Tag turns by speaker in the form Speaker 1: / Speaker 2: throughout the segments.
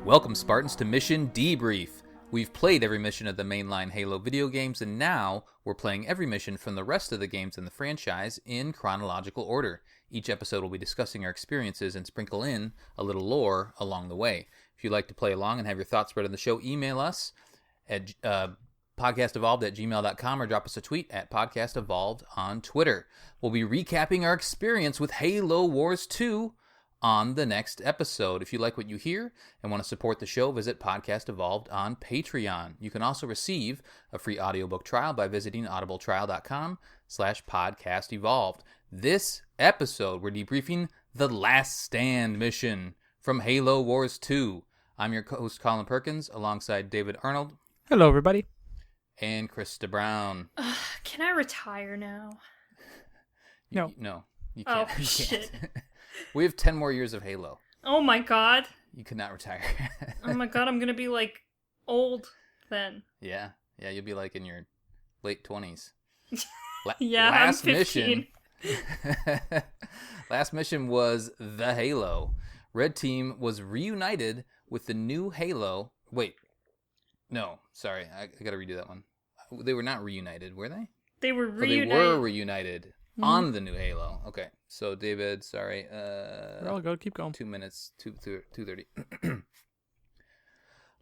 Speaker 1: Welcome, Spartans, to Mission Debrief. We've played every mission of the mainline Halo video games, and now we're playing every mission from the rest of the games in the franchise in chronological order. Each episode will be discussing our experiences and sprinkle in a little lore along the way. If you'd like to play along and have your thoughts read on the show, email us at podcastevolved@gmail.com or drop us a tweet at podcastevolved on Twitter. We'll be recapping our experience with Halo Wars 2 on the next episode. If you like what you hear and want to support the show, visit Podcast Evolved on Patreon. You can also receive a free audiobook trial by visiting audibletrial.com/podcastevolved. This episode, we're debriefing the Last Stand mission from Halo Wars 2. I'm your host, Colin Perkins, alongside David Arnold.
Speaker 2: Hello, everybody.
Speaker 1: And Krista Brown.
Speaker 3: Can I retire now?
Speaker 1: No, you can't.
Speaker 3: Oh,
Speaker 1: You
Speaker 3: shit.
Speaker 1: can't. We have 10 more years of Halo.
Speaker 3: Oh my god.
Speaker 1: You cannot retire.
Speaker 3: Oh my god, I'm gonna be like old then.
Speaker 1: Yeah, you'll be like in your late 20s.
Speaker 3: Yeah, I'm 15.
Speaker 1: Last mission was the Halo. Red Team was reunited with the new Halo. Wait, no, sorry, I gotta redo that one. They were not reunited, were they?
Speaker 3: They were
Speaker 1: Oh,
Speaker 3: reunited.
Speaker 1: they were reunited on the new Halo. Okay, so David, sorry.
Speaker 2: We're all good. Keep going.
Speaker 1: 2 minutes, 2:30.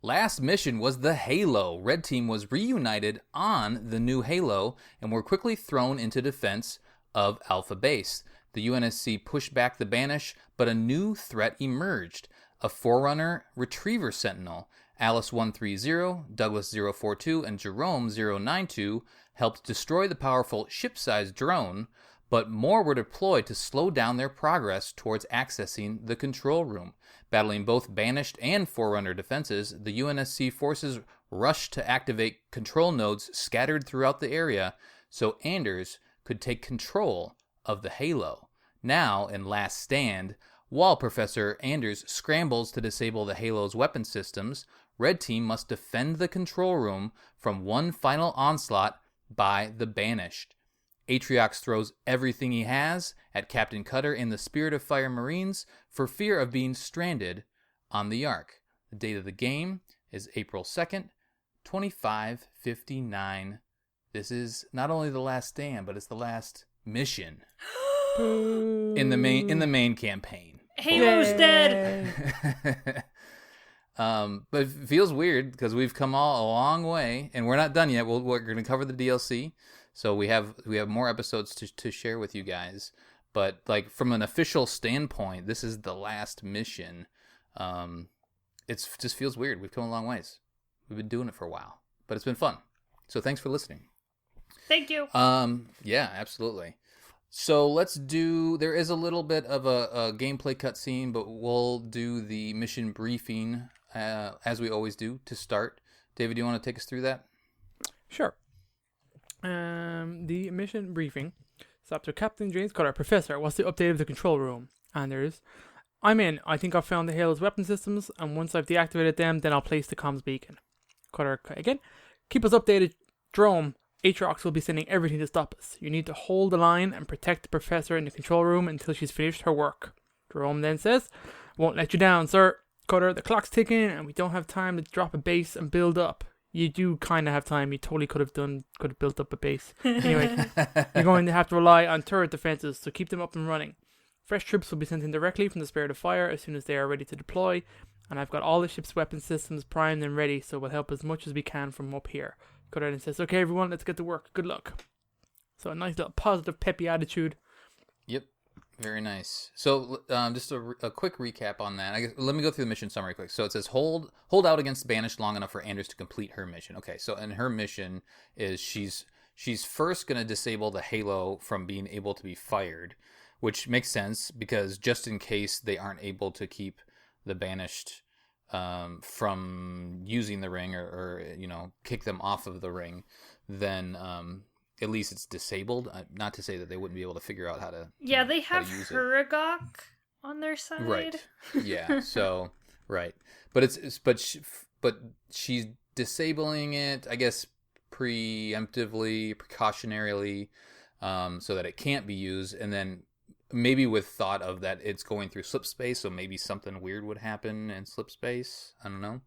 Speaker 1: Last mission was the Halo. Red Team was reunited on the new Halo and were quickly thrown into defense of Alpha Base. The UNSC pushed back the Banish, but a new threat emerged. A Forerunner Retriever Sentinel. Alice 130, Douglas 042, and Jerome 092 helped destroy the powerful ship-sized drone, but more were deployed to slow down their progress towards accessing the control room. Battling both Banished and Forerunner defenses, the UNSC forces rushed to activate control nodes scattered throughout the area so Anders could take control of the Halo. Now, in Last Stand, while Professor Anders scrambles to disable the Halo's weapon systems, Red Team must defend the control room from one final onslaught by the Banished. Atriox throws everything he has at Captain Cutter in the Spirit of Fire Marines for fear of being stranded on the Ark. The date of the game is April 2nd, 2559. This is not only the last stand, but it's the last mission in the main campaign.
Speaker 3: Halo's dead.
Speaker 1: But it feels weird because we've come a long way, and we're not done yet. We're going to cover the DLC, so we have more episodes to share with you guys. But like from an official standpoint, this is the last mission. It just feels weird. We've come a long ways. We've been doing it for a while, but it's been fun. So thanks for listening.
Speaker 3: Thank you.
Speaker 1: Yeah, absolutely. So there is a little bit of a gameplay cutscene, but we'll do the mission briefing as we always do to start. David, do you want to take us through that?
Speaker 2: Sure. The mission briefing. So after Captain James Cutter, Professor, what's the update of the control room? Anders, I'm in. I think I've found the Halo's weapon systems, and once I've deactivated them, then I'll place the comms beacon. Cutter, again, keep us updated. Jerome, Atriox will be sending everything to stop us. You need to hold the line and protect the Professor in the control room until she's finished her work. Jerome then says, won't let you down, sir. Cutter, the clock's ticking and we don't have time to drop a base and build up. You do kind of have time. You totally could have built up a base. Anyway, you're going to have to rely on turret defenses, so keep them up and running. Fresh troops will be sent in directly from the Spirit of Fire as soon as they are ready to deploy, and I've got all the ship's weapon systems primed and ready, so we'll help as much as we can from up here. Cutter then says, okay everyone, let's get to work. Good luck. So a nice little positive, peppy attitude.
Speaker 1: Yep. Very nice. So just a quick recap on that. I guess, let me go through the mission summary quick. So it says hold out against Banished long enough for Anders to complete her mission. Okay, so and her mission is she's first going to disable the Halo from being able to be fired, which makes sense because just in case they aren't able to keep the Banished from using the ring or kick them off of the ring, then at least it's disabled. Not to say that they wouldn't be able to figure out how to.
Speaker 3: Yeah, they have Huragok on their side.
Speaker 1: Right. Yeah. So right, but she's disabling it, I guess, preemptively, precautionarily, so that it can't be used, and then maybe with thought of that it's going through slip space, so maybe something weird would happen in slip space. I don't know.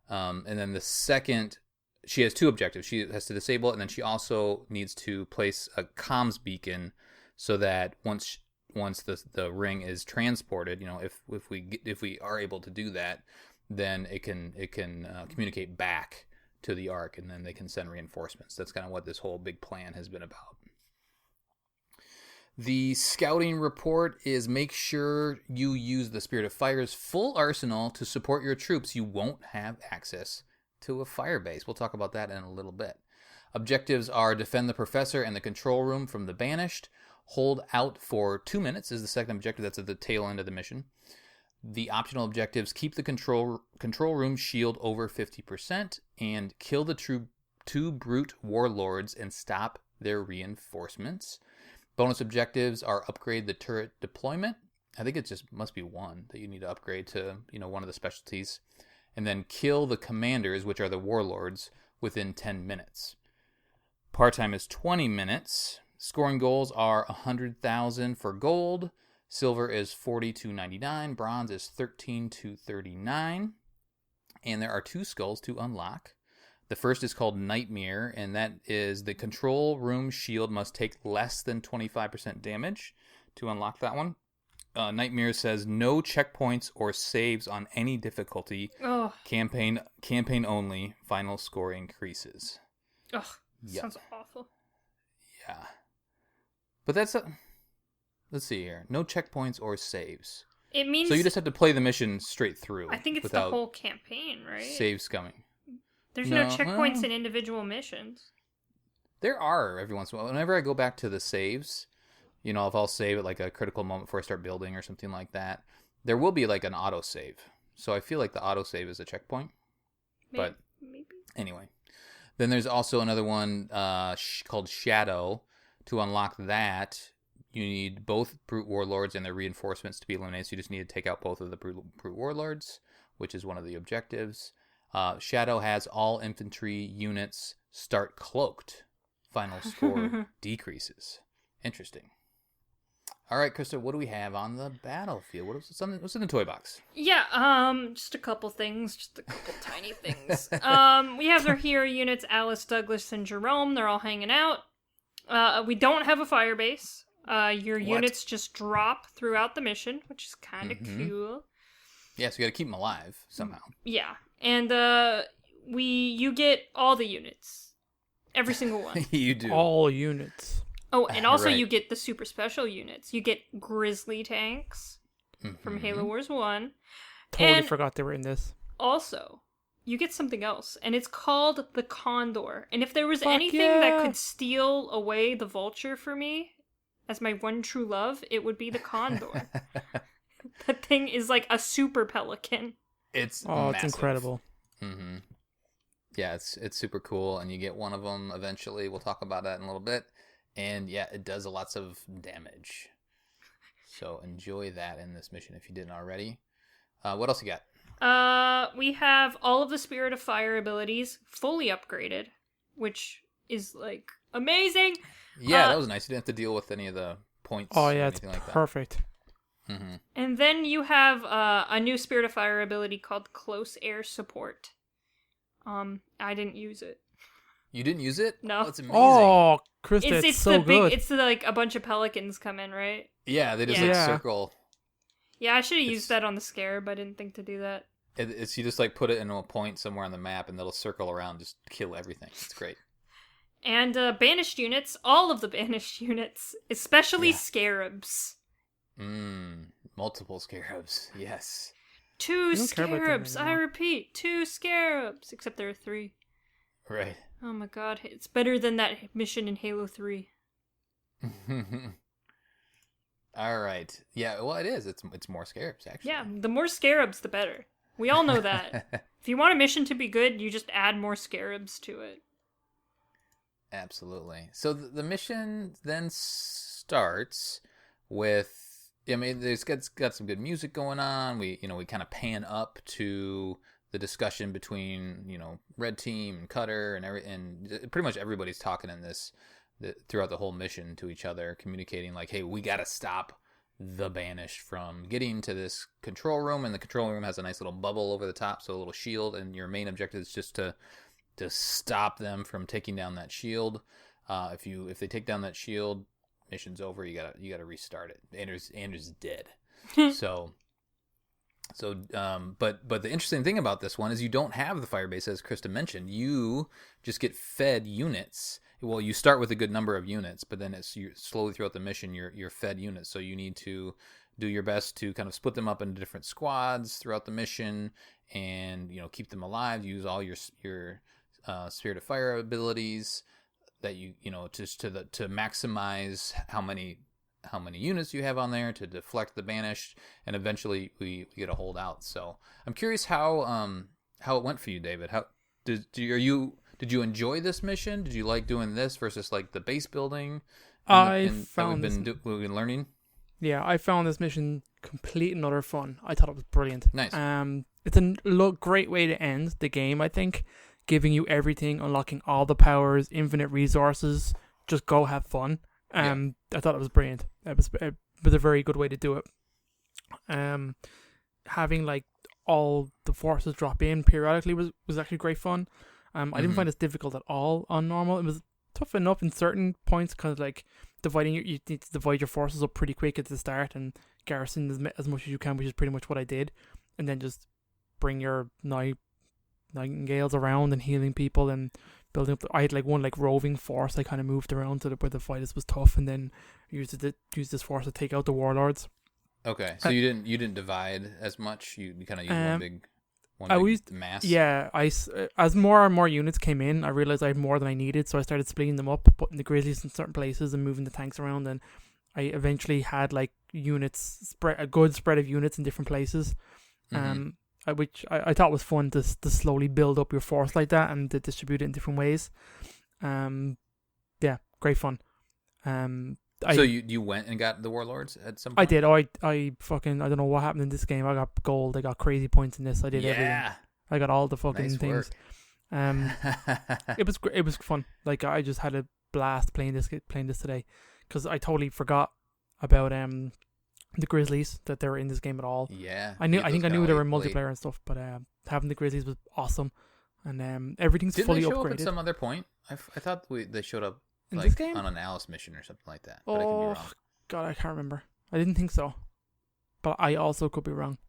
Speaker 1: And then the second, she has two objectives. She has to disable it, and then she also needs to place a comms beacon so that once the ring is transported, if we are able to do that, then it can communicate back to the Ark, and then they can send reinforcements. That's kind of what this whole big plan has been about. The scouting report is make sure you use the Spirit of Fire's full arsenal to support your troops. You won't have access to a fire base. We'll talk about that in a little bit. Objectives are defend the Professor and the control room from the Banished. Hold out for 2 minutes is the second objective. That's at the tail end of the mission. The optional objectives, keep the control room shield over 50% and kill the two brute warlords and stop their reinforcements. Bonus objectives are upgrade the turret deployment. I think it just must be one that you need to upgrade to, one of the specialties. And then kill the commanders, which are the warlords, within 10 minutes. Part time is 20 minutes. Scoring goals are 100,000 for gold. Silver is 42.99. Bronze is 13.39. And there are 2 skulls to unlock. The first is called Nightmare, and that is the control room shield must take less than 25% damage to unlock that one. Nightmare says no checkpoints or saves on any difficulty.
Speaker 3: Oh.
Speaker 1: Campaign only. Final score increases.
Speaker 3: Ugh, sounds awful.
Speaker 1: Yeah. But that's let's see here. No checkpoints or saves.
Speaker 3: It means
Speaker 1: so you just have to play the mission straight through.
Speaker 3: I think it's the whole campaign, right?
Speaker 1: Saves coming.
Speaker 3: There's no checkpoints in individual missions.
Speaker 1: There are every once in a while. Whenever I go back to the saves, if I'll save at like a critical moment before I start building or something like that, there will be like an auto save. So I feel like the auto save is a checkpoint. Maybe. Anyway, then there's also another one called Shadow. To unlock that, you need both brute warlords and their reinforcements to be eliminated. So you just need to take out both of the brute warlords, which is one of the objectives. Shadow has all infantry units start cloaked. Final score decreases. Interesting. All right, Krista, what do we have on the battlefield? What's in the toy box?
Speaker 3: Yeah, just a couple things, just a couple tiny things. We have our hero units, Alice, Douglas, and Jerome. They're all hanging out. We don't have a fire base. Your units just drop throughout the mission, which is kind of cool.
Speaker 1: Yeah, so you got to keep them alive somehow.
Speaker 3: Yeah, and you get all the units, every single one.
Speaker 1: You do
Speaker 2: all units.
Speaker 3: Oh, and also you get the super special units. You get Grizzly tanks from Halo Wars 1.
Speaker 2: Totally forgot they were in this.
Speaker 3: Also, you get something else, and it's called the Condor. And if there was anything that could steal away the Vulture for me, as my one true love, it would be the Condor. That thing is like a super pelican.
Speaker 1: It's
Speaker 2: it's incredible.
Speaker 1: Mm-hmm. Yeah, it's super cool, and you get one of them eventually. We'll talk about that in a little bit. And yeah, it does lots of damage. So enjoy that in this mission if you didn't already. What else you got?
Speaker 3: We have all of the Spirit of Fire abilities fully upgraded, which is like amazing.
Speaker 1: Yeah, that was nice. You didn't have to deal with any of the points.
Speaker 2: Oh yeah, it's
Speaker 1: like
Speaker 2: perfect.
Speaker 1: That. Mm-hmm.
Speaker 3: And then you have a new Spirit of Fire ability called Close Air Support. I didn't use it.
Speaker 1: You didn't use it?
Speaker 3: No.
Speaker 1: Oh, it's amazing.
Speaker 2: Oh, Krista, it's so good.
Speaker 3: It's like a bunch of pelicans come in, right?
Speaker 1: Yeah, they just circle.
Speaker 3: Yeah, I should have used that on the Scarab. I didn't think to do that.
Speaker 1: It's you just like put it in a point somewhere on the map, and they'll circle around, just kill everything. It's great.
Speaker 3: And banished units, all of the banished units, especially scarabs.
Speaker 1: Multiple scarabs, yes.
Speaker 3: 2 scarabs, I repeat, 2 scarabs. Except there are 3.
Speaker 1: Right.
Speaker 3: Oh my god, it's better than that mission in Halo 3.
Speaker 1: All right. Yeah, well, it is. It's more scarabs, actually.
Speaker 3: Yeah, the more scarabs, the better. We all know that. If you want a mission to be good, you just add more scarabs to it.
Speaker 1: Absolutely. So the mission then starts with, it's got some good music going on. We kind of pan up to the discussion between, Red Team and Cutter and pretty much everybody's talking in this throughout the whole mission to each other, communicating like, hey, we got to stop the Banished from getting to this control room, and the control room has a nice little bubble over the top, so a little shield, and your main objective is just to stop them from taking down that shield. If they take down that shield, mission's over. You gotta restart it. Andrew's dead. But the interesting thing about this one is you don't have the firebase, as Krista mentioned. You just get fed units. Well, you start with a good number of units, but then you slowly throughout the mission, you're fed units. So you need to do your best to kind of split them up into different squads throughout the mission, and keep them alive. Use all your Spirit of Fire abilities that to maximize how many units you have on there to deflect the Banished, and eventually we get a hold out. So I'm curious how it went for you, David. How did you enjoy this mission? Did you like doing this versus like the base building? We've been learning.
Speaker 2: Yeah, I found this mission complete and utter fun. I thought it was brilliant.
Speaker 1: Nice.
Speaker 2: It's a great way to end the game, I think, giving you everything, unlocking all the powers, infinite resources. Just go have fun. I thought it was brilliant. It was a very good way to do it. Having like all the forces drop in periodically was actually great fun. I didn't find this difficult at all on normal. It was tough enough in certain points because like you need to divide your forces up pretty quick at the start and garrison as much as you can, which is pretty much what I did, and then just bring your nightingales around and healing people and building up. I had like one roving force I kind of moved around to where the fight was tough, and then used this force to take out the warlords.
Speaker 1: Okay, so you didn't divide as much. You kind of used one big mass.
Speaker 2: Yeah, as more and more units came in, I realized I had more than I needed, so I started splitting them up, putting the grizzlies in certain places and moving the tanks around, and I eventually had like units a good spread of units in different places. Which I thought was fun to slowly build up your force like that and to distribute it in different ways. Yeah, great fun.
Speaker 1: So you went and got the warlords at some point?
Speaker 2: I did. I don't know what happened in this game. I got gold. I got crazy points in this. I did everything. I got all the fucking
Speaker 1: nice
Speaker 2: things.
Speaker 1: Work.
Speaker 2: It was fun. Like I just had a blast playing this today because I totally forgot about the Grizzlies, that they were in this game at all.
Speaker 1: Yeah.
Speaker 2: I think I knew they were multiplayer and stuff, but having the Grizzlies was awesome. And everything's fully upgraded. Didn't they show up at
Speaker 1: some other point? I thought they showed up
Speaker 2: in this game?
Speaker 1: On an Alice mission or something like that. But I could be wrong.
Speaker 2: God, I can't remember. I didn't think so. But I also could be wrong.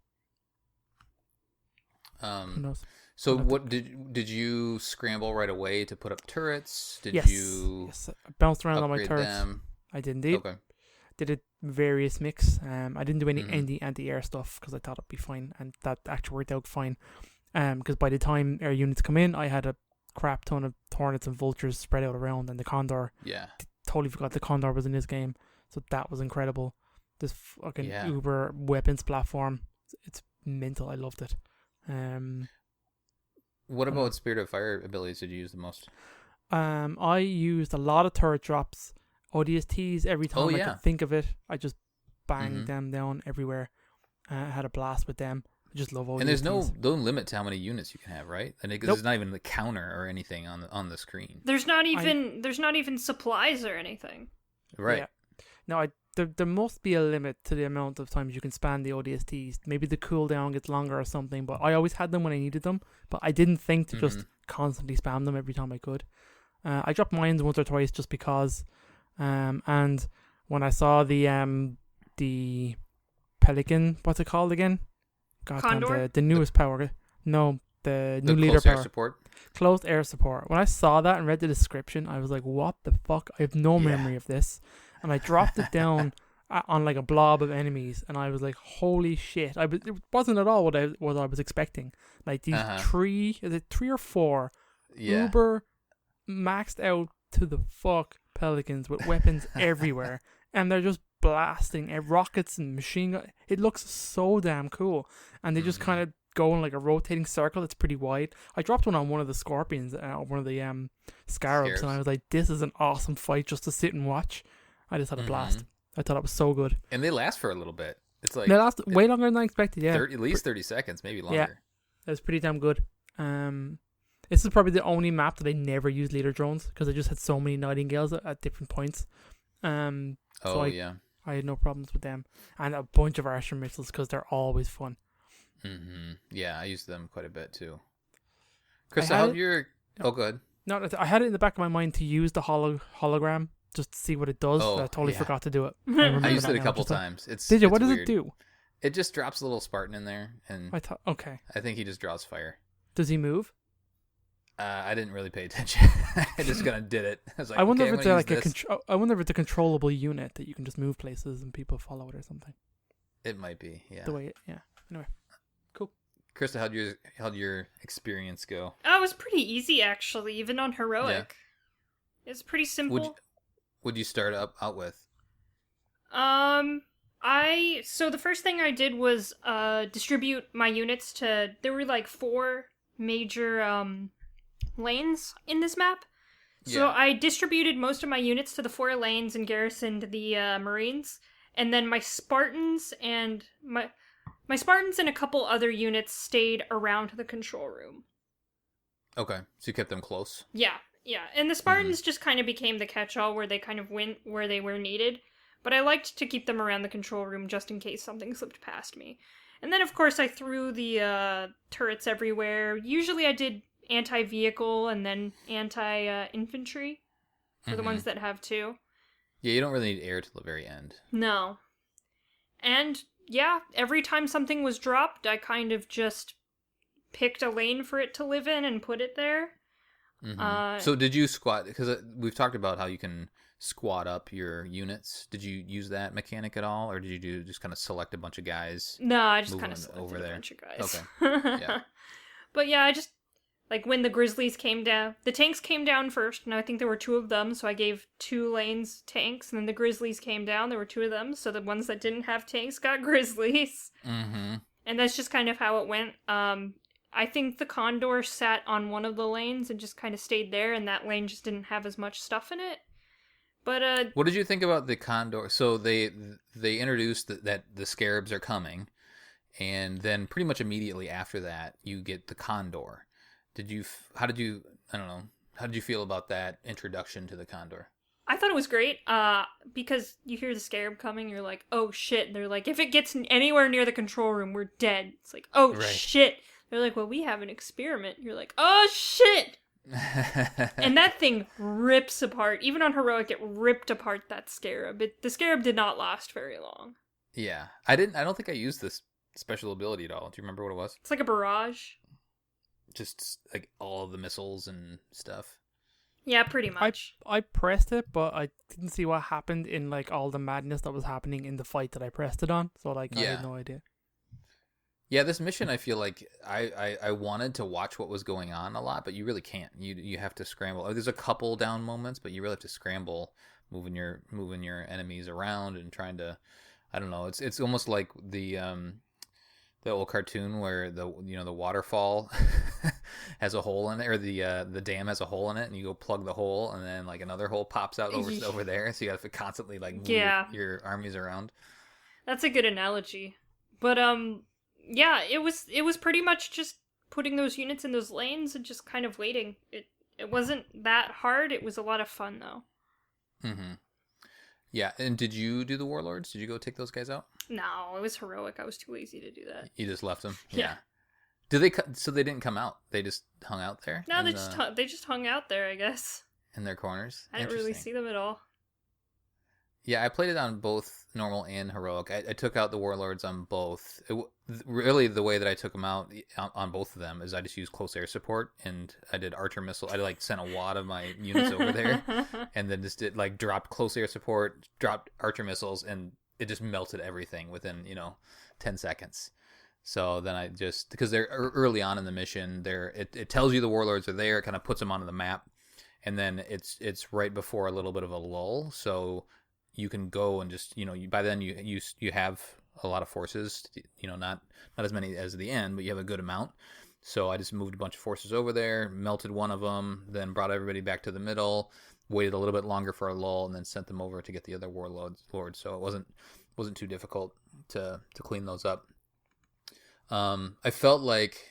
Speaker 2: Who knows?
Speaker 1: So what did you scramble right away to put up turrets?
Speaker 2: Yes.
Speaker 1: Yes,
Speaker 2: I bounced around on my turrets.
Speaker 1: Them?
Speaker 2: I did indeed.
Speaker 1: Okay.
Speaker 2: Did a various mix. I didn't do any anti-air stuff because I thought it'd be fine, and that actually worked out fine. Because by the time air units come in, I had a crap ton of hornets and vultures spread out around, and the Condor.
Speaker 1: Yeah.
Speaker 2: Totally forgot the Condor was in this game, so that was incredible. This fucking uber weapons platform, it's mental. I loved it.
Speaker 1: What about Spirit of Fire abilities did you use the most?
Speaker 2: I used a lot of turret drops. ODSTs every time I could think of it. I just banged them down everywhere. I had a blast with them. I just love ODSTs.
Speaker 1: And there's no limit to how many units you can have, right? And there's not even the counter or anything on the screen.
Speaker 3: There's not even supplies or anything.
Speaker 1: Right.
Speaker 2: Yeah. No, there must be a limit to the amount of times you can span the ODSTs. Maybe the cooldown gets longer or something, but I always had them when I needed them. But I didn't think to just constantly spam them every time I could. I dropped mines once or twice just because. And when I saw the Pelican, what's it called again?
Speaker 3: Condor?
Speaker 2: The newest power. No, the new leader
Speaker 1: close
Speaker 2: power.
Speaker 1: Air support.
Speaker 2: Closed air support. When I saw that and read the description, I was like, what the fuck? I have no memory of this. And I dropped it down on like a blob of enemies, and I was like, holy shit. It wasn't at all what I was expecting. Like these three or four uber maxed out to the fuck Pelicans with weapons everywhere, and they're just blasting rockets and machine gun. It looks so damn cool, and they just kind of go in like a rotating circle that's pretty wide. I dropped one on one of the scorpions, one of the scarabs, and I was like, this is an awesome fight just to sit and watch. I just had a blast. I thought it was so good.
Speaker 1: And they last for a little bit. It's like
Speaker 2: they last way longer than I expected. Yeah,
Speaker 1: at least 30 seconds, maybe longer.
Speaker 2: Yeah, it was pretty damn good. This is probably the only map that I never used leader drones because I just had so many nightingales at different points. I I had no problems with them. And a bunch of Archer missiles because they're always fun.
Speaker 1: Mm-hmm. Yeah, I use them quite a bit too. Krista,
Speaker 2: had
Speaker 1: how'd
Speaker 2: it-
Speaker 1: your...
Speaker 2: no.
Speaker 1: Oh, good.
Speaker 2: No, I had it in the back of my mind to use the hologram just to see what it does.
Speaker 1: Oh,
Speaker 2: but I totally
Speaker 1: yeah.
Speaker 2: forgot to do it.
Speaker 1: I
Speaker 2: remember
Speaker 1: used
Speaker 2: that
Speaker 1: it a
Speaker 2: now,
Speaker 1: couple
Speaker 2: just
Speaker 1: times. It's
Speaker 2: Did you?
Speaker 1: it's
Speaker 2: What does
Speaker 1: weird.
Speaker 2: it do?
Speaker 1: It just drops a little Spartan in there, and
Speaker 2: Okay.
Speaker 1: I think he just draws fire.
Speaker 2: Does he move?
Speaker 1: I didn't really pay attention. I just kind of did it. I was like,
Speaker 2: I wonder
Speaker 1: okay,
Speaker 2: if it's
Speaker 1: I'm gonna
Speaker 2: like
Speaker 1: use this.
Speaker 2: I wonder if it's a controllable unit that you can just move places and people follow it or something.
Speaker 1: It might be, yeah.
Speaker 2: The way it, yeah. Anyway, cool.
Speaker 1: Krista, how'd your experience go?
Speaker 3: Oh, it was pretty easy actually, even on heroic. It's pretty simple.
Speaker 1: Would you start out with?
Speaker 3: So the first thing I did was distribute my units to, there were like 4 major lanes in this map. So
Speaker 1: Yeah.
Speaker 3: I distributed most of my units to the 4 lanes and garrisoned the Marines, and then my Spartans and my Spartans and a couple other units stayed around the control room.
Speaker 1: Okay, so you kept them close.
Speaker 3: Yeah. And the Spartans just kind of became the catch-all where they kind of went where they were needed. But I liked to keep them around the control room just in case something slipped past me. And then, of course, I threw the turrets everywhere. Usually I did anti-vehicle and then anti-infantry for the ones that have 2.
Speaker 1: Yeah, you don't really need air till the very end.
Speaker 3: No. And, yeah, every time something was dropped, I kind of just picked a lane for it to live in and put it there.
Speaker 1: So did you squat? Because we've talked about how you can squat up your units. Did you use that mechanic at all, or did you just kind of select a bunch of guys?
Speaker 3: No, I just
Speaker 1: Move
Speaker 3: kind of
Speaker 1: them
Speaker 3: selected
Speaker 1: over
Speaker 3: a
Speaker 1: there.
Speaker 3: bunch of guys.
Speaker 1: Okay. Yeah.
Speaker 3: But yeah, I just, like, when the Grizzlies came down, the tanks came down first, and I think there were 2 of them, so I gave 2 lanes tanks, and then the Grizzlies came down, there were 2 of them, so the ones that didn't have tanks got Grizzlies.
Speaker 1: Mm-hmm.
Speaker 3: And that's just kind of how it went. I think the Condor sat on one of the lanes and just kind of stayed there, and that lane just didn't have as much stuff in it. But
Speaker 1: What did you think about the Condor? So they introduced that the Scarabs are coming, and then pretty much immediately after that, you get the Condor. How did you feel about that introduction to the Condor?
Speaker 3: I thought it was great, because you hear the Scarab coming, you're like, oh shit. They're like, if it gets anywhere near the control room, we're dead. It's like, oh
Speaker 1: Right.
Speaker 3: shit. They're like, well, we have an experiment. You're like, oh shit. And that thing rips apart. Even on heroic, it ripped apart that Scarab. The Scarab did not last very long.
Speaker 1: Yeah, I don't think I used this special ability at all. Do you remember what it was?
Speaker 3: It's like a barrage.
Speaker 1: Just like all of the missiles and stuff.
Speaker 3: Yeah, pretty much.
Speaker 2: I pressed it, but I didn't see what happened in like all the madness that was happening in the fight that I pressed it on. So like I
Speaker 1: Yeah.
Speaker 2: had no idea.
Speaker 1: Yeah, this mission, I feel like I wanted to watch what was going on a lot, but you really can't. You have to scramble. There's a couple down moments, but you really have to scramble, moving your enemies around and trying to. I don't know. It's almost like the old cartoon where the waterfall has a hole in it, or the dam has a hole in it, and you go plug the hole, and then like another hole pops out over there. So you have to constantly like move your armies around.
Speaker 3: That's a good analogy. But yeah, it was pretty much just putting those units in those lanes and just kind of waiting. It wasn't that hard. It was a lot of fun though.
Speaker 1: Mm-hmm. Yeah, and did you do the warlords? Did you go take those guys out?
Speaker 3: No, it was heroic. I was too lazy to do that.
Speaker 1: You just left them.
Speaker 3: Yeah.
Speaker 1: Did they? So they didn't come out. They just hung out there.
Speaker 3: No, they just hung out there, I guess.
Speaker 1: In their corners.
Speaker 3: I didn't really see them at all.
Speaker 1: Yeah, I played it on both normal and heroic. I took out the warlords on both. Really, the way that I took them out on both of them is I just used close air support, and I did archer missile. I like sent a wad of my units over there, and then just did like dropped close air support, dropped archer missiles, and it just melted everything within 10 seconds. So then I just, because they're early on in the mission, it tells you the warlords are there, it kind of puts them onto the map, and then it's right before a little bit of a lull, so you can go and just by then you have a lot of forces, not as many as the end, but you have a good amount. So I just moved a bunch of forces over there, melted one of them, then brought everybody back to the middle, waited a little bit longer for a lull, and then sent them over to get the other warlords. So it wasn't too difficult to clean those up. I felt like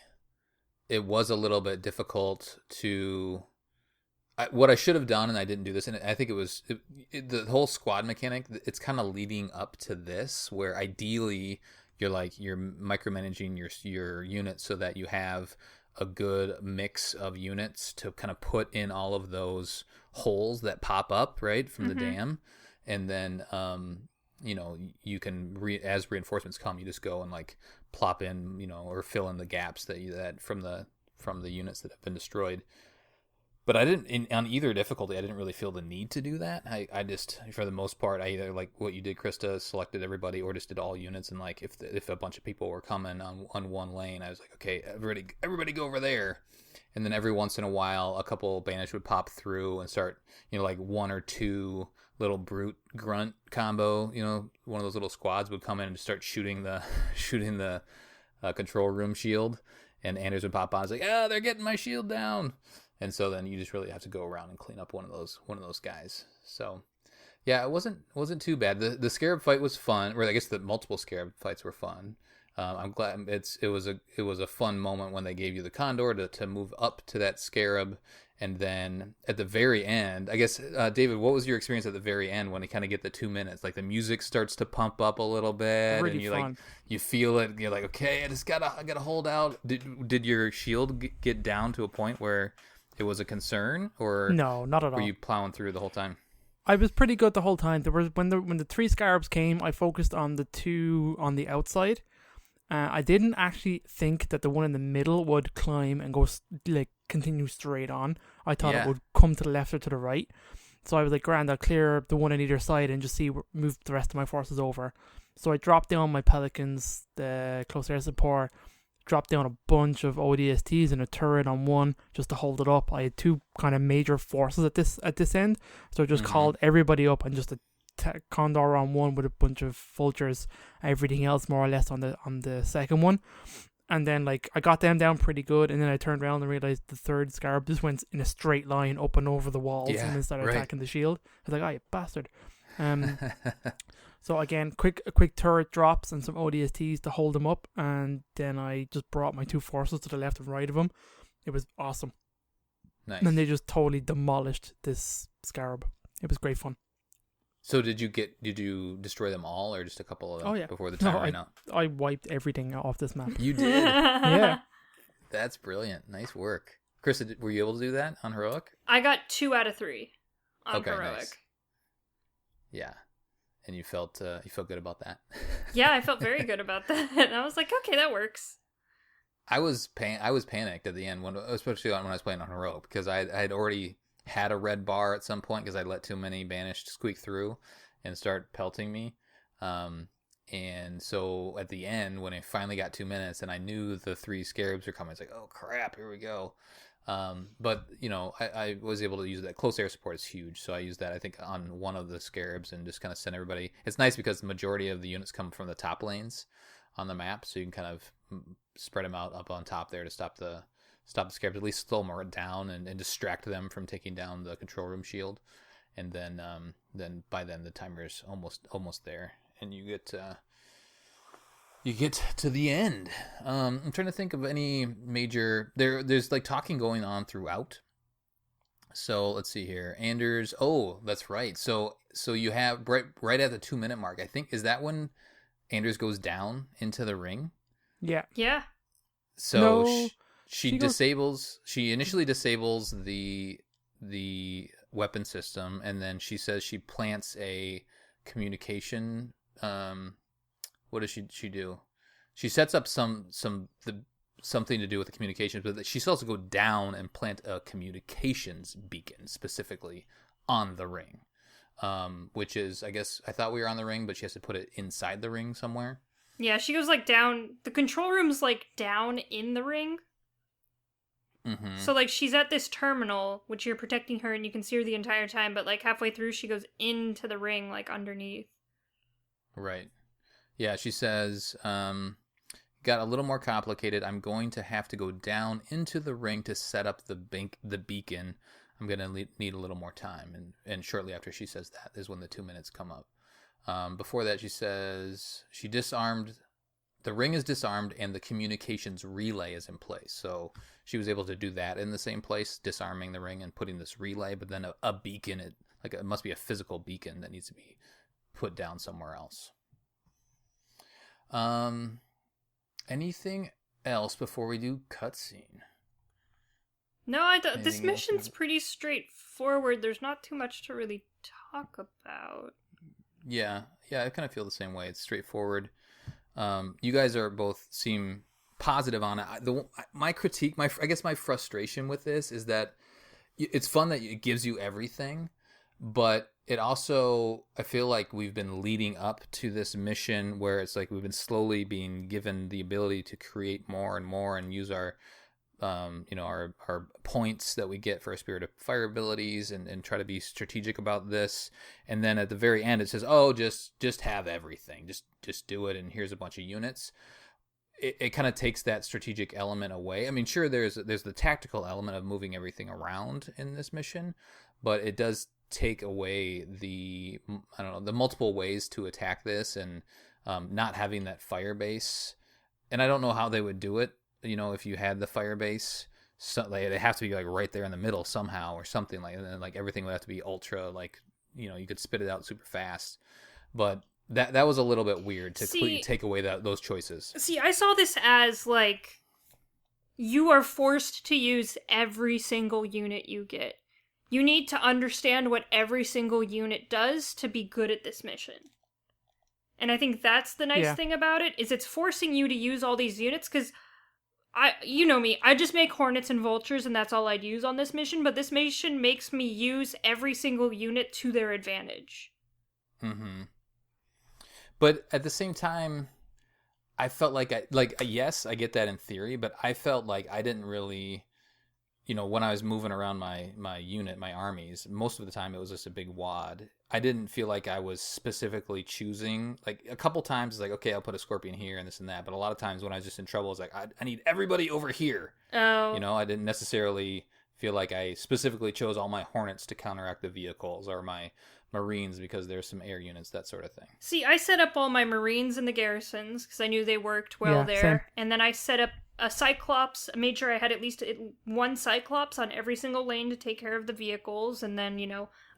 Speaker 1: it was a little bit difficult to what I should have done, and I didn't do this, and I think the whole squad mechanic. It's kind of leading up to this, where ideally you're micromanaging your units so that you have a good mix of units to kind of put in all of those holes that pop up right from the dam, and then you can as reinforcements come, you just go and like plop in or fill in the gaps that from the units that have been destroyed. But I didn't on either difficulty. I didn't really feel the need to do that. I just, for the most part, I either like what you did, Krista, selected everybody, or just did all units. And like if a bunch of people were coming on one lane, I was like, okay, everybody go over there. And then every once in a while, a couple Banish would pop through and start, like 1 or 2 little brute grunt combo. One of those little squads would come in and start shooting the control room shield, and Anders would pop on. It's like, they're getting my shield down. And so then you just really have to go around and clean up one of those guys. So, yeah, it wasn't too bad. The Scarab fight was fun, or I guess the multiple Scarab fights were fun. I'm glad it was a fun moment when they gave you the Condor to move up to that Scarab, and then at the very end, I guess David, what was your experience at the very end when you kind of get the 2 minutes? Like the music starts to pump up a little bit,
Speaker 2: Really
Speaker 1: and you
Speaker 2: fun.
Speaker 1: like you feel it. You're like, okay, I gotta hold out. Did your shield get down to a point where it was a concern, or
Speaker 2: No, not at all.
Speaker 1: were you plowing through the whole time?
Speaker 2: I was pretty good the whole time. There was when the 3 Scarabs came, I focused on the 2 on the outside. I didn't actually think that the one in the middle would climb and go continue straight on. I thought it would come to the left or to the right. So I was like, grand, I'll clear the one on either side and just move the rest of my forces over. So I dropped down my Pelicans, the close air support, dropped down a bunch of ODSTs and a turret on one just to hold it up. I had 2 kind of major forces at this end, so I just called everybody up and just a Condor on one with a bunch of vultures, everything else more or less on the second one. And then like I got them down pretty good, and then I turned around and realized the 3rd Scarab just went in a straight line up and over the walls and then started attacking the shield. I was like, you bastard. So again, a quick turret drops and some ODSTs to hold them up, and then I just brought my 2 forces to the left and right of them. It was awesome.
Speaker 1: Nice.
Speaker 2: And then they just totally demolished this Scarab. It was great fun.
Speaker 1: So did you destroy them all, or just a couple of them before the time ran out?
Speaker 2: I wiped everything off this map.
Speaker 1: You did?
Speaker 2: Yeah.
Speaker 1: That's brilliant. Nice work. Chris, were you able to do that on Heroic?
Speaker 3: I got 2 out of 3 on Heroic.
Speaker 1: Nice. Yeah. And you felt good about that?
Speaker 3: Yeah, I felt very good about that. And I was like, okay, that works.
Speaker 1: I was panicked at the end, especially when I was playing on Heroic, because I had already had a red bar at some point because I let too many Banished squeak through and start pelting me. And so at the end, when I finally got 2 minutes and I knew the 3 Scarabs were coming, I was like, oh crap, here we go. But I was able to use that. Close air support is huge, so I used that I think on one of the Scarabs and just kind of send everybody. It's nice because the majority of the units come from the top lanes on the map, so you can kind of spread them out up on top there to stop the Scarabs, at least slow them down and distract them from taking down the control room shield. And then by then the timer is almost there, and you get to the end. I'm trying to think of any major. There's like talking going on throughout. So let's see here. Anders. Oh, that's right. So you have right at the 2 minute mark. I think is that when Anders goes down into the ring.
Speaker 2: Yeah.
Speaker 3: Yeah.
Speaker 1: So
Speaker 2: No,
Speaker 1: she disables. She initially disables the weapon system, and then she says she plants a communication. What does she do? She sets up something to do with the communications, but she still has to go down and plant a communications beacon specifically on the ring, which is, I guess, I thought we were on the ring, but she has to put it inside the ring somewhere.
Speaker 3: Yeah, she goes like down. The control room's like down in the ring.
Speaker 1: Mm-hmm.
Speaker 3: So like she's at this terminal, which you're protecting her, and you can see her the entire time. But like halfway through, she goes into the ring, like underneath.
Speaker 1: Right. Yeah, she says, got a little more complicated. I'm going to have to go down into the ring to set up the beacon. I'm going to need a little more time. And shortly after she says that is when the 2 minutes come up. Before that, she says she disarmed the ring is disarmed and the communications relay is in place. So she was able to do that in the same place, disarming the ring and putting this relay, but then a beacon, it must be a physical beacon that needs to be put down somewhere else. Anything else before we do cutscene?
Speaker 3: No, this mission's pretty straightforward. There's not too much to really talk about.
Speaker 1: Yeah, I kind of feel the same way. It's straightforward. You guys both seem positive on it. My critique, I guess my frustration with this is that it's fun that it gives you everything, but it also, I feel like we've been leading up to this mission where it's like we've been slowly being given the ability to create more and more and use our our points that we get for our Spirit of Fire abilities and try to be strategic about this. And then at the very end, it says, oh, just have everything. Just do it. And here's a bunch of units. It kind of takes that strategic element away. I mean, sure, there's the tactical element of moving everything around in this mission, but it does take away the multiple ways to attack this and not having that fire base. And I don't know how they would do it. If you had the fire base, so they have to be like right there in the middle somehow or something like that. And then like everything would have to be ultra, like, you could spit it out super fast. But that was a little bit weird to completely take away those choices.
Speaker 3: See, I saw this as like you are forced to use every single unit you get. You need to understand what every single unit does to be good at this mission. And I think that's the nice thing about it, is it's forcing you to use all these units, because you know me, I just make Hornets and Vultures and that's all I'd use on this mission, but this mission makes me use every single unit to their advantage.
Speaker 1: Mm-hmm. But at the same time, I felt like yes, I get that in theory, but I felt like I didn't really, when I was moving around my unit, my armies, most of the time it was just a big wad. I didn't feel like I was specifically choosing. Like a couple times, it's like, okay, I'll put a Scorpion here and this and that. But a lot of times when I was just in trouble, it's like, I need everybody over here.
Speaker 3: Oh.
Speaker 1: I didn't necessarily feel like I specifically chose all my Hornets to counteract the vehicles or my Marines because there's some air units, that sort of thing.
Speaker 3: See, I set up all my Marines in the garrisons because I knew they worked well there.
Speaker 2: Same.
Speaker 3: And then I set up a Cyclops, made sure I had at least one Cyclops on every single lane to take care of the vehicles, and then,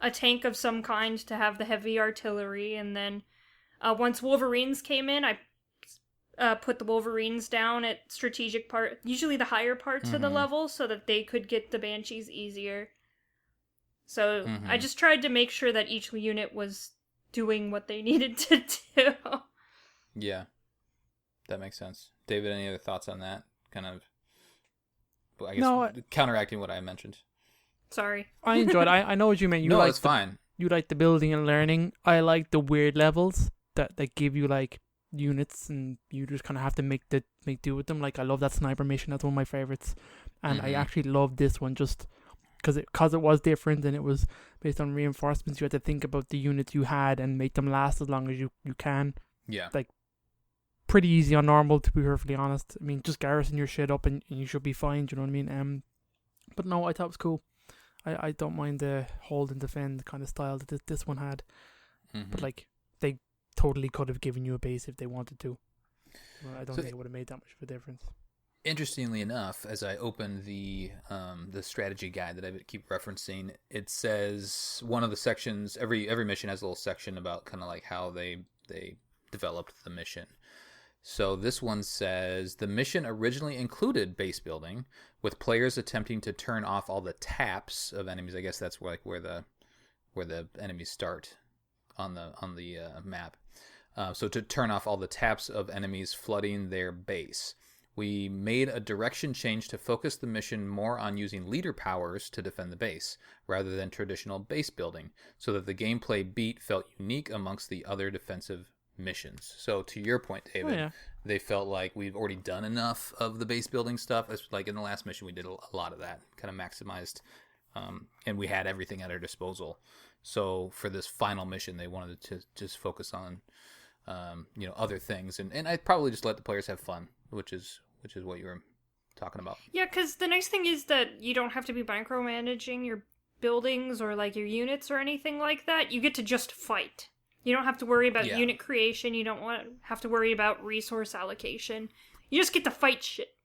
Speaker 3: a tank of some kind to have the heavy artillery, and then once Wolverines came in, I put the Wolverines down at strategic usually the higher parts of the level, so that they could get the Banshees easier. So I just tried to make sure that each unit was doing what they needed to do.
Speaker 1: Yeah, that makes sense. David, any other thoughts on that? Kind of, I guess, counteracting what I mentioned.
Speaker 3: Sorry.
Speaker 2: I enjoyed it. I know what you meant.
Speaker 1: It's fine.
Speaker 2: You like the building and learning. I like the weird levels that give you like units and you just kind of have to make do with them. Like I love that sniper mission. That's one of my favorites. And I actually love this one just because it was different and it was based on reinforcements. You had to think about the units you had and make them last as long as you can.
Speaker 1: Yeah.
Speaker 2: Like pretty easy on normal, to be perfectly honest. I mean, just garrison your shit up and you should be fine. Do you know what I mean? But no, I thought it was cool. I don't mind the hold and defend kind of style that this one had. But like they totally could have given you a base if they wanted to. Well, I don't think it would have made that much of a difference.
Speaker 1: Interestingly enough, as I open the strategy guide that I keep referencing, it says one of the sections, every mission has a little section about kind of like how they developed the mission. So this one says, the mission originally included base building, with players attempting to turn off all the taps of enemies. I guess that's where the enemies start on the map. So to turn off all the taps of enemies flooding their base. We made a direction change to focus the mission more on using leader powers to defend the base, rather than traditional base building, so that the gameplay beat felt unique amongst the other defensive missions. So to your point, David, they felt like we've already done enough of the base building stuff. It's like in the last mission, we did a lot of that, kind of maximized, and we had everything at our disposal. So for this final mission, they wanted to just focus on, other things, and I'd probably just let the players have fun, which is what you were talking about.
Speaker 3: Yeah, because the nice thing is that you don't have to be micromanaging your buildings or like your units or anything like that. You get to just fight. You don't have to worry about
Speaker 1: Yeah.
Speaker 3: unit creation. You don't have to worry about resource allocation. You just get to fight shit.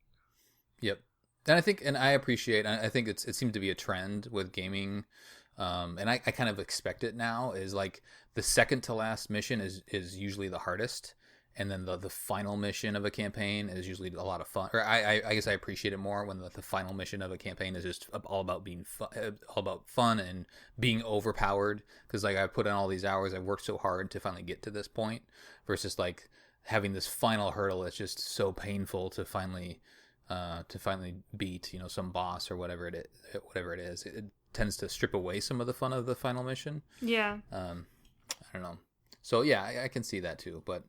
Speaker 1: Yep. And I think, and I appreciate, I think it seems to be a trend with gaming. And I kind of expect it now, is like the second to last mission is usually the hardest. And then the final mission of a campaign is usually a lot of fun. Or I guess I appreciate it more when the final mission of a campaign is just all about being all about fun and being overpowered. Because like I put in all these hours, I've worked so hard to finally get to this point, versus like having this final hurdle that's just so painful to finally beat, you know, some boss or whatever it is. It tends to strip away some of the fun of the final mission.
Speaker 3: Yeah.
Speaker 1: I don't know. So yeah, I can see that too, but.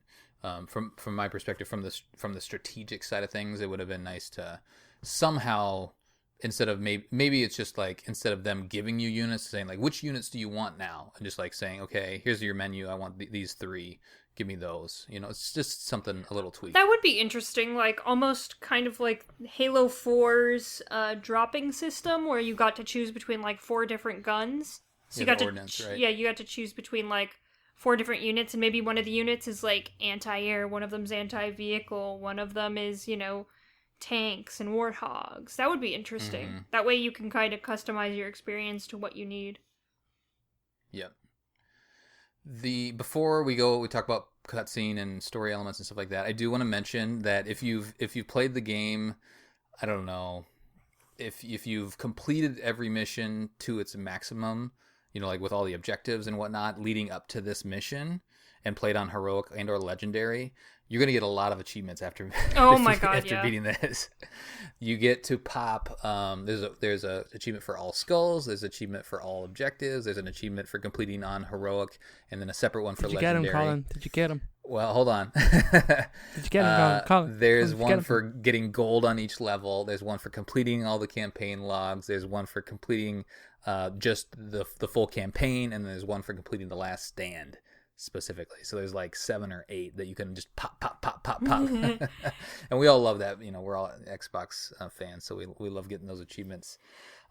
Speaker 1: From my perspective, from the strategic side of things, it would have been nice to somehow, instead of maybe it's just like, instead of them giving you units, saying like, which units do you want now, and just like saying, okay, here's your menu, I want these 3, give me those. You know, it's just something a little tweaked.
Speaker 3: That would be interesting, like almost kind of like Halo 4's dropping system, where you got to choose between like 4 different guns. So
Speaker 1: Yeah,
Speaker 3: you got
Speaker 1: the
Speaker 3: to
Speaker 1: ordnance, right?
Speaker 3: Yeah, you got to choose between like 4 different units, and maybe one of the units is like anti-air, one of them's anti-vehicle, one of them is, you know, tanks and warthogs. That would be interesting.
Speaker 1: Mm-hmm.
Speaker 3: That way you can kind of customize your experience to what you need.
Speaker 1: Yep. Before we go, we talk about cutscene and story elements and stuff like that. I do want to mention that if you've played the game, I don't know, if you've completed every mission to its maximum, you know, like with all the objectives and whatnot leading up to this mission, and played on heroic and or legendary, you're gonna get a lot of achievements after.
Speaker 3: Oh my god!
Speaker 1: After beating this, you get to pop. There's a achievement for all skulls. There's an achievement for all objectives. There's an achievement for completing on heroic, and then a separate one for legendary.
Speaker 2: Did you get him, Colin? Did you get him?
Speaker 1: Well, hold on.
Speaker 2: Did you get him, Colin?
Speaker 1: There's one for getting gold on each level. There's one for completing all the campaign logs. There's one for completing just the full campaign, and there's one for completing the last stand specifically. So there's like 7 or 8 that you can just pop. And we all love that. You know, we're all Xbox fans, so we love getting those achievements.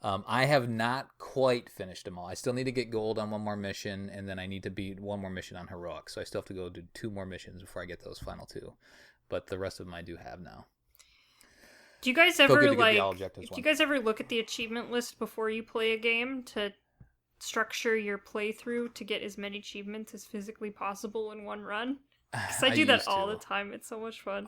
Speaker 1: I have not quite finished them all. I still need to get gold on one more mission, and then I need to beat one more mission on heroic. So I still have to go do 2 more missions before I get those final 2. But the rest of them I do have now.
Speaker 3: Do you guys ever
Speaker 1: Do you
Speaker 3: guys ever look at the achievement list before you play a game to structure your playthrough to get as many achievements as physically possible in one run? Because I do that all the time. It's so much fun.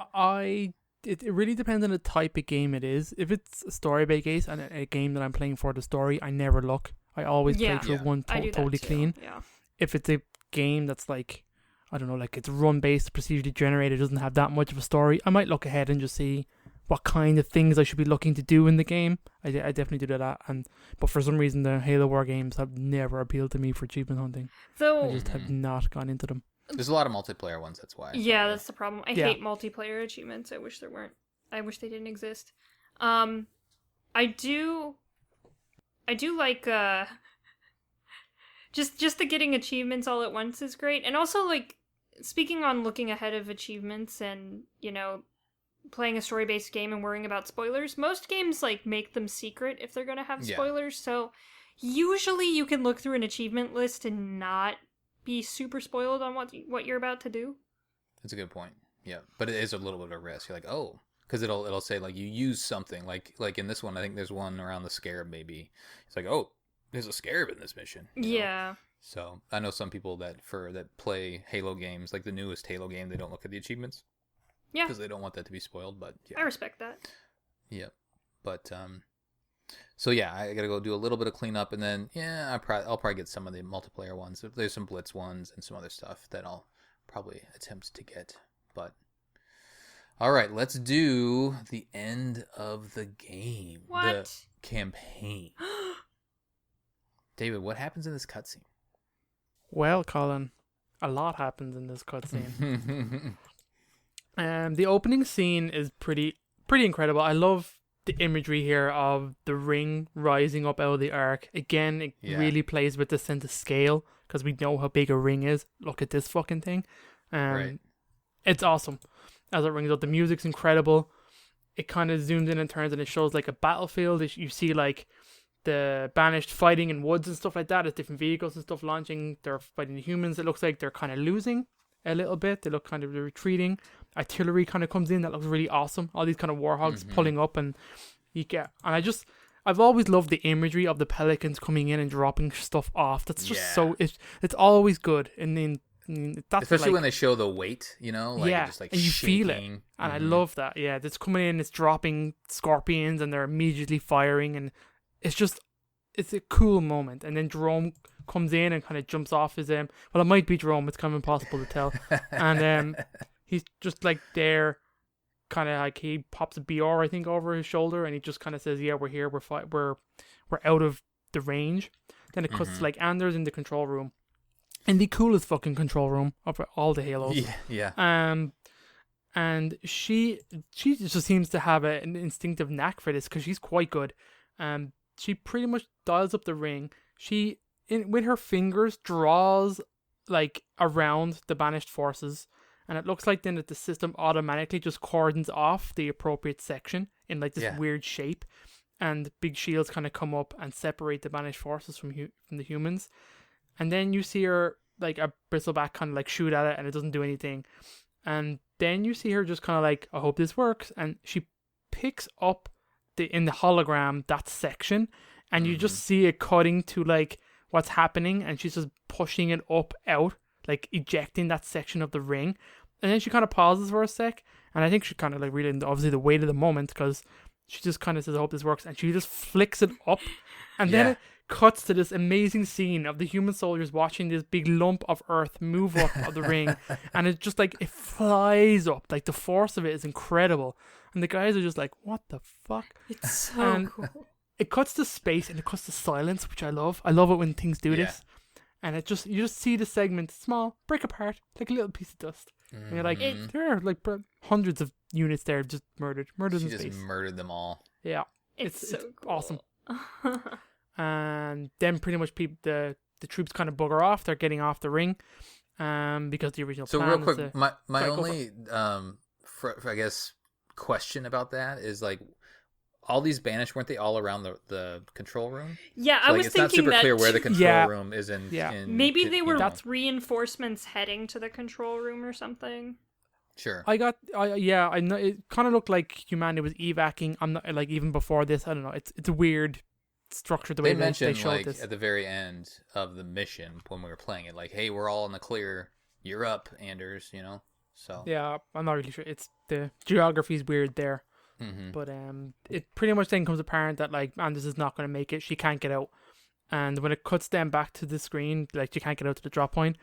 Speaker 2: It really depends on the type of game it is. If it's a story-based game and a game that I'm playing for the story, I never look. I always play through one totally clean.
Speaker 3: Yeah.
Speaker 2: If it's a game that's like, I don't know, like it's run-based, procedurally generated, doesn't have that much of a story, I might look ahead and just see what kind of things I should be looking to do in the game. I definitely do that. But for some reason, the Halo War games have never appealed to me for achievement hunting. I just have not gone into them.
Speaker 1: There's a lot of multiplayer ones, that's why.
Speaker 3: Yeah, that's the problem. I hate multiplayer achievements. I wish there weren't. I wish they didn't exist. I do like just the getting achievements all at once is great. And also, like, speaking on looking ahead of achievements and, you know, playing a story-based game and worrying about spoilers, most games like make them secret if they're going to have spoilers. So usually you can look through an achievement list and not be super spoiled on what you're about to do.
Speaker 1: That's a good point. Yeah, but it is a little bit of a risk. You're like, oh, because it'll say like you use something like in this one. I think there's one around the scarab. Maybe it's like, oh, there's a scarab in this mission.
Speaker 3: Yeah.
Speaker 1: Know? So I know some people that play Halo games, like the newest Halo game, they don't look at the achievements. Yeah. Because they don't want that to be spoiled. But yeah.
Speaker 3: I respect that.
Speaker 1: Yeah, but so yeah, I gotta go do a little bit of cleanup, and then I'll probably get some of the multiplayer ones. There's some Blitz ones and some other stuff that I'll probably attempt to get. But all right, let's do the end of the game.
Speaker 3: What?
Speaker 1: The campaign. David, what happens in this cutscene?
Speaker 2: Well, Colin, a lot happens in this cutscene. The opening scene is pretty incredible. I love the imagery here of the ring rising up out of the arc. Again, it really plays with the sense of scale because we know how big a ring is. Look at this fucking thing.
Speaker 1: Right.
Speaker 2: It's awesome. As it rings up, the music's incredible. It kind of zooms in and turns and it shows like a battlefield. You see like the Banished fighting in woods and stuff like that. There's different vehicles and stuff launching. They're fighting the humans. It looks like they're kind of losing a little bit. They look kind of retreating. Artillery kind of comes in. That looks really awesome. All these kind of warhogs pulling up, and I've always loved the imagery of the pelicans coming in and dropping stuff off. That's just it's always good. And then that's
Speaker 1: especially when they show the weight, just like
Speaker 2: and you
Speaker 1: shaking.
Speaker 2: feel it, and I love that. Yeah, it's coming in, it's dropping scorpions, and they're immediately firing, and it's a cool moment. And then Jerome comes in and kind of jumps off his well, it might be Jerome. It's kind of impossible to tell, and he's just like there. Kind of like he pops a BR, I think, over his shoulder, and he just kind of says, "Yeah, we're here. We're out of the range." Then it cuts to like Anders in the control room, in the coolest fucking control room of all the Halos.
Speaker 1: Yeah.
Speaker 2: And she just seems to have an instinctive knack for this because she's quite good. She pretty much dials up the ring. She with her fingers draws like around the banished forces. And it looks like then that the system automatically just cordons off the appropriate section in like this weird shape. And big shields kind of come up and separate the banished forces from the humans. And then you see her, like a bristleback kind of like shoot at it and it doesn't do anything. And then you see her just kind of like, I hope this works. And she picks up in the hologram that section. And you just see it cutting to like what's happening. And she's just pushing it out. Like ejecting that section of the ring, and then she kind of pauses for a sec, and I think she kind of like really obviously the weight of the moment because she just kind of says, "I hope this works," and she just flicks it up, and then it cuts to this amazing scene of the human soldiers watching this big lump of earth move up of the ring, and it's just like it flies up, like the force of it is incredible, and the guys are just like, "What the fuck?"
Speaker 3: It's so cool.
Speaker 2: It cuts to space and it cuts to silence, which I love. I love it when things do this. And you just see the segment small, break apart, like a little piece of dust. And you're like, there are like hundreds of units there just murdered in space.
Speaker 1: She just murdered them all.
Speaker 2: Yeah.
Speaker 3: It's so cool.
Speaker 2: Awesome. And then pretty much the troops kind of bugger off. They're getting off the ring because the original plan
Speaker 1: real quick,
Speaker 2: is
Speaker 1: my only, I guess, question about that is like, all these banished, weren't they all around the control room?
Speaker 3: Yeah,
Speaker 1: so,
Speaker 3: I was thinking that.
Speaker 1: It's not super clear where the control room is in.
Speaker 3: Maybe they were reinforcements heading to the control room or something.
Speaker 1: Sure.
Speaker 2: I know it kind of looked like humanity was evacing. I'm not like even before this. I don't know. It's a weird structure the way they showed
Speaker 1: like,
Speaker 2: this.
Speaker 1: At the very end of the mission when we were playing it, like, hey, we're all in the clear. You're up, Anders. So.
Speaker 2: Yeah, I'm not really sure. It's the geography's weird there. But it pretty much then comes apparent that like Anders is not going to make it. She can't get out, and when it cuts them back to the screen, like she can't get out to the drop point.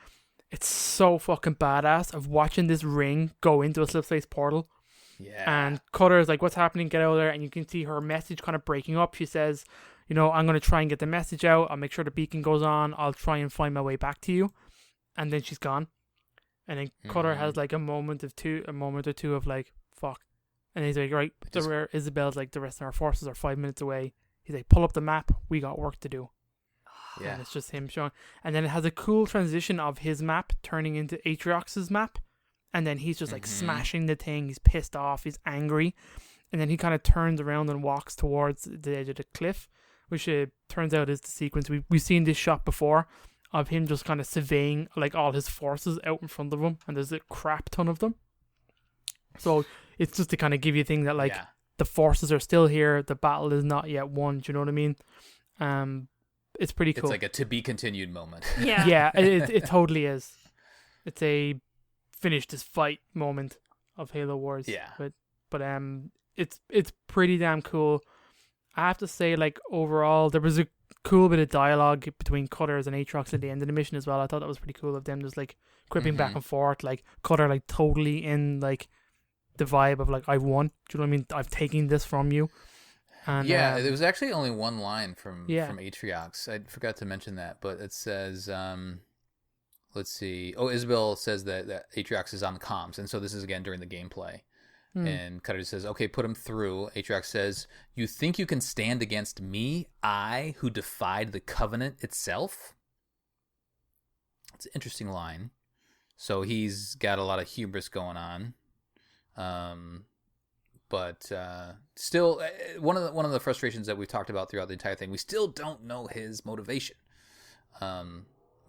Speaker 2: It's so fucking badass of watching this ring go into a slipspace portal.
Speaker 1: Yeah.
Speaker 2: And Cutter is like, "What's happening? Get out of there!" And you can see her message kind of breaking up. She says, "I'm going to try and get the message out. I'll make sure the beacon goes on. I'll try and find my way back to you." And then she's gone. And then Cutter has like a moment or two of like, "Fuck." And he's like, right, Isabel's like, the rest of our forces are 5 minutes away. He's like, pull up the map. We got work to do.
Speaker 1: Yeah.
Speaker 2: And it's just him showing. And then it has a cool transition of his map turning into Atriox's map. And then he's just like smashing the thing. He's pissed off. He's angry. And then he kind of turns around and walks towards the edge of the cliff, which turns out is the sequence. We've seen this shot before of him just kind of surveying like all his forces out in front of him. And there's a crap ton of them. So it's just to kind of give you a thing that like the forces are still here. The battle is not yet won. Do you know what I mean? It's pretty cool.
Speaker 1: It's like a to be continued moment.
Speaker 3: Yeah.
Speaker 2: Yeah, it totally is. It's a finish this fight moment of Halo Wars.
Speaker 1: Yeah.
Speaker 2: But it's pretty damn cool. I have to say, like, overall, there was a cool bit of dialogue between Cutters and Aatrox at the end of the mission as well. I thought that was pretty cool of them just like quipping back and forth, like Cutter like totally in like the vibe of like, I've won. Do you know what I mean? I've taken this from you. And
Speaker 1: there was actually only one line from Atriox. I forgot to mention that, but it says, let's see. Oh, Isabel says that Atriox is on the comms, and so this is again during the gameplay. And Cutter says, okay, put him through. Atriox says, you think you can stand against me, I, who defied the Covenant itself? It's an interesting line. So he's got a lot of hubris going on. But But still, one of the frustrations that we've talked about throughout the entire thing, we still don't know his motivation.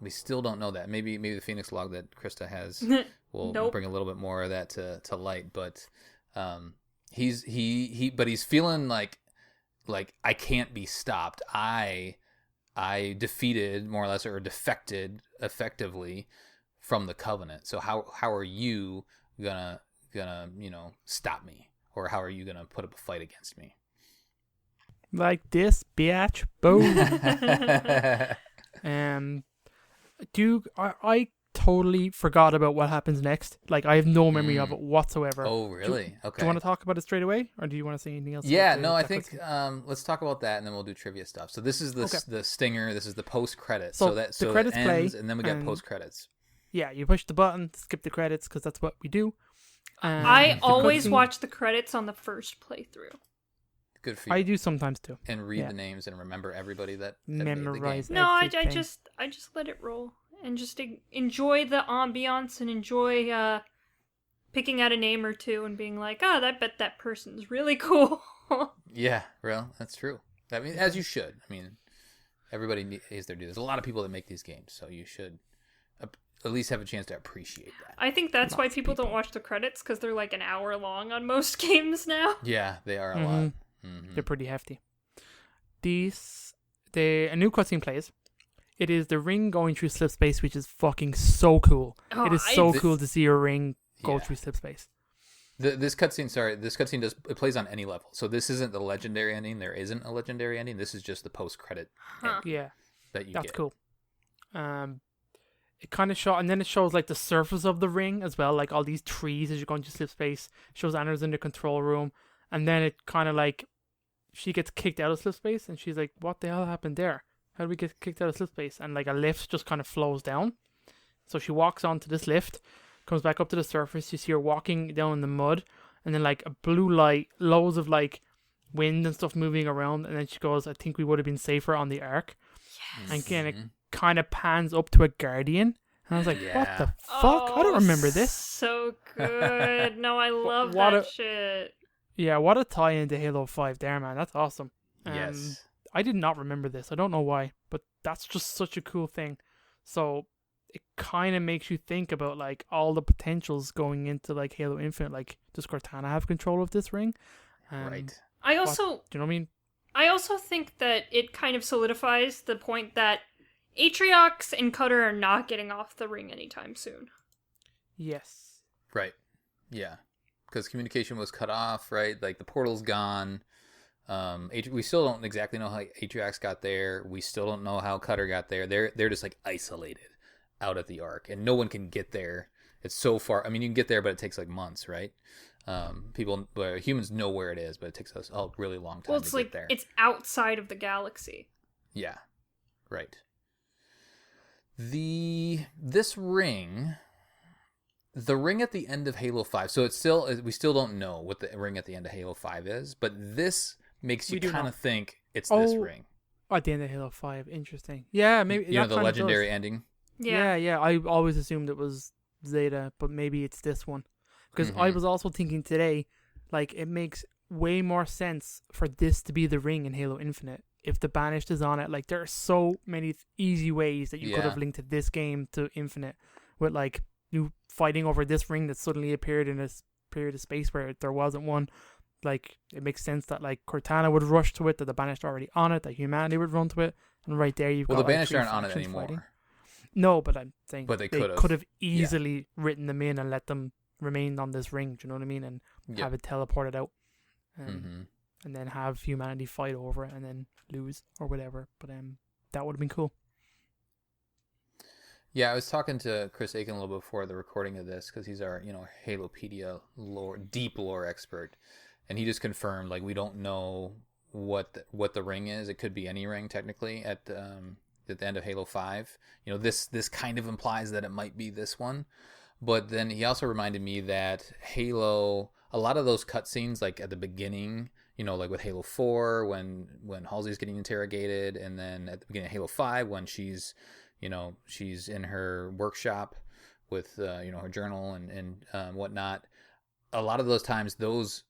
Speaker 1: We still don't know that. Maybe the Phoenix log that Krista has will
Speaker 3: Nope.
Speaker 1: bring a little bit more of that to light. But he's feeling like I can't be stopped. I defeated more or less, or defected effectively from the Covenant. So how are you gonna stop me, or how are you gonna put up a fight against me?
Speaker 2: Like this, bitch. Boom. I totally forgot about what happens next. Like, I have no memory of it whatsoever.
Speaker 1: Oh, really? Okay.
Speaker 2: Do you want to talk about it straight away, or do you want to say anything else?
Speaker 1: Yeah, no, I think let's talk about that, and then we'll do trivia stuff. So this is the stinger. This is the post credits. So
Speaker 2: the credits
Speaker 1: it ends,
Speaker 2: play,
Speaker 1: and then we get post credits.
Speaker 2: Yeah, you push the button to skip the credits because that's what we do.
Speaker 3: I always watch the credits on the first playthrough.
Speaker 1: Good for you.
Speaker 2: I do sometimes too.
Speaker 1: And read the names and remember everybody that
Speaker 2: memorize.
Speaker 3: No, I just let it roll and just enjoy the ambiance and enjoy picking out a name or two and being like, oh, I bet that person's really cool.
Speaker 1: Yeah, well, that's true. I mean, as you should. I mean, everybody needs their due. There's a lot of people that make these games, so you should at least have a chance to appreciate that.
Speaker 3: I think that's why people don't watch the credits, because they're like an hour long on most games now.
Speaker 1: Yeah, they are a lot. Mm-hmm.
Speaker 2: They're pretty hefty. A new cutscene plays. It is the ring going through slip space, which is fucking so cool. It is so cool to see a ring go through slip space.
Speaker 1: This cutscene plays on any level. So this isn't the legendary ending. There isn't a legendary ending. This is just the post-credit ending.
Speaker 2: Yeah,
Speaker 1: that's
Speaker 2: get. Cool. It kind of and then it shows like the surface of the ring as well, like all these trees as you're going to slip space. It shows Anna's in the control room, and then it kind of like she gets kicked out of slip space, and she's like, "What the hell happened there? How did we get kicked out of slip space?" And like a lift just kind of flows down. So she walks onto this lift, comes back up to the surface. You see her walking down in the mud, and then like a blue light, loads of like wind and stuff moving around, and then she goes, "I think we would have been safer on the Ark." Yes. And again, it kind of pans up to a Guardian, and I was like, "What the fuck? I don't remember this."
Speaker 3: So good. No, I love that shit.
Speaker 2: Yeah, what a tie into Halo 5 there, man. That's awesome.
Speaker 1: Yes.
Speaker 2: I did not remember this. I don't know why, but that's just such a cool thing. So it kind of makes you think about like all the potentials going into like Halo Infinite. Like, does Cortana have control of this ring?
Speaker 1: Right.
Speaker 3: Do you know what I mean? I also think that it kind of solidifies the point that Atriox and Cutter are not getting off the ring anytime soon.
Speaker 2: Yes.
Speaker 1: Right. Yeah. Because communication was cut off, right? Like the portal's gone. We still don't exactly know how Atriox got there. We still don't know how Cutter got there. They're just like isolated out at the Ark, and no one can get there. It's so far. I mean, you can get there, but it takes like months, right? Humans know where it is, but it takes us a really long time to get there.
Speaker 3: It's outside of the galaxy.
Speaker 1: Yeah, right. This ring, the ring at the end of Halo 5. So we still don't know what the ring at the end of Halo 5 is, but this makes you kind of think it's this ring.
Speaker 2: At the end of Halo 5, interesting. Yeah, maybe
Speaker 1: the legendary ending.
Speaker 2: Yeah. I always assumed it was Zeta, but maybe it's this one. Because I was also thinking today, like, it makes way more sense for this to be the ring in Halo Infinite. If the Banished is on it, like, there are so many easy ways that you could have linked this game to Infinite, with, like, you fighting over this ring that suddenly appeared in a period of space where there wasn't one. Like, it makes sense that, like, Cortana would rush to it, that the Banished are already on it, that humanity would run to it, and right there you've got,
Speaker 1: the Banished aren't on it anymore.
Speaker 2: Fighting. No, but I'm saying
Speaker 1: they
Speaker 2: could have easily written them in and let them remain on this ring, do you know what I mean? And have it teleported out. And then have humanity fight over it and then lose or whatever. But that would have been cool.
Speaker 1: Yeah, I was talking to Chris Aiken a little bit before the recording of this, because he's our, Halopedia deep lore expert. And he just confirmed, like, we don't know what the ring is. It could be any ring, technically, at the end of Halo 5. This kind of implies that it might be this one. But then he also reminded me that Halo, a lot of those cutscenes, like at the beginning, like with Halo 4, when Halsey's getting interrogated, and then at the beginning of Halo 5, when she's in her workshop with, her journal and whatnot. A lot of those times, those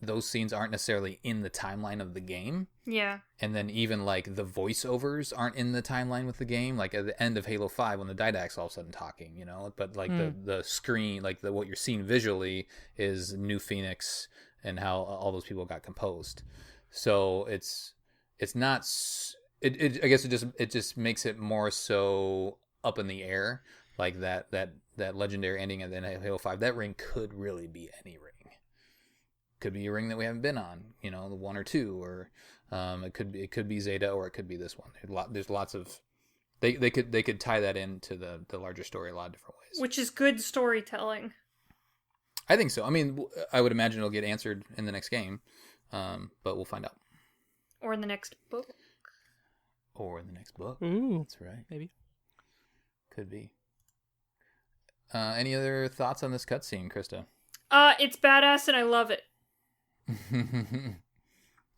Speaker 1: those scenes aren't necessarily in the timeline of the game.
Speaker 3: Yeah.
Speaker 1: And then even like the voiceovers aren't in the timeline with the game. Like at the end of Halo 5 when the Didact's all of a sudden talking, you know, but like the screen, like what you're seeing visually is New Phoenix and how all those people got composed. So it's not, I guess it just makes it more so up in the air. Like that legendary ending at the end of Halo 5, that ring could really be any ring. Could be a ring that we haven't been on, you know, the 1 or 2, or it could be Zeta, or it could be this one. There's lots of they could tie that into the larger story a lot of different ways.
Speaker 3: Which is good storytelling.
Speaker 1: I think so. I mean, I would imagine it'll get answered in the next game, but we'll find out.
Speaker 3: Or in the next book.
Speaker 2: Ooh,
Speaker 1: That's right.
Speaker 2: maybe.
Speaker 1: Could be. Any other thoughts on this cutscene, Krista?
Speaker 3: It's badass and I love it.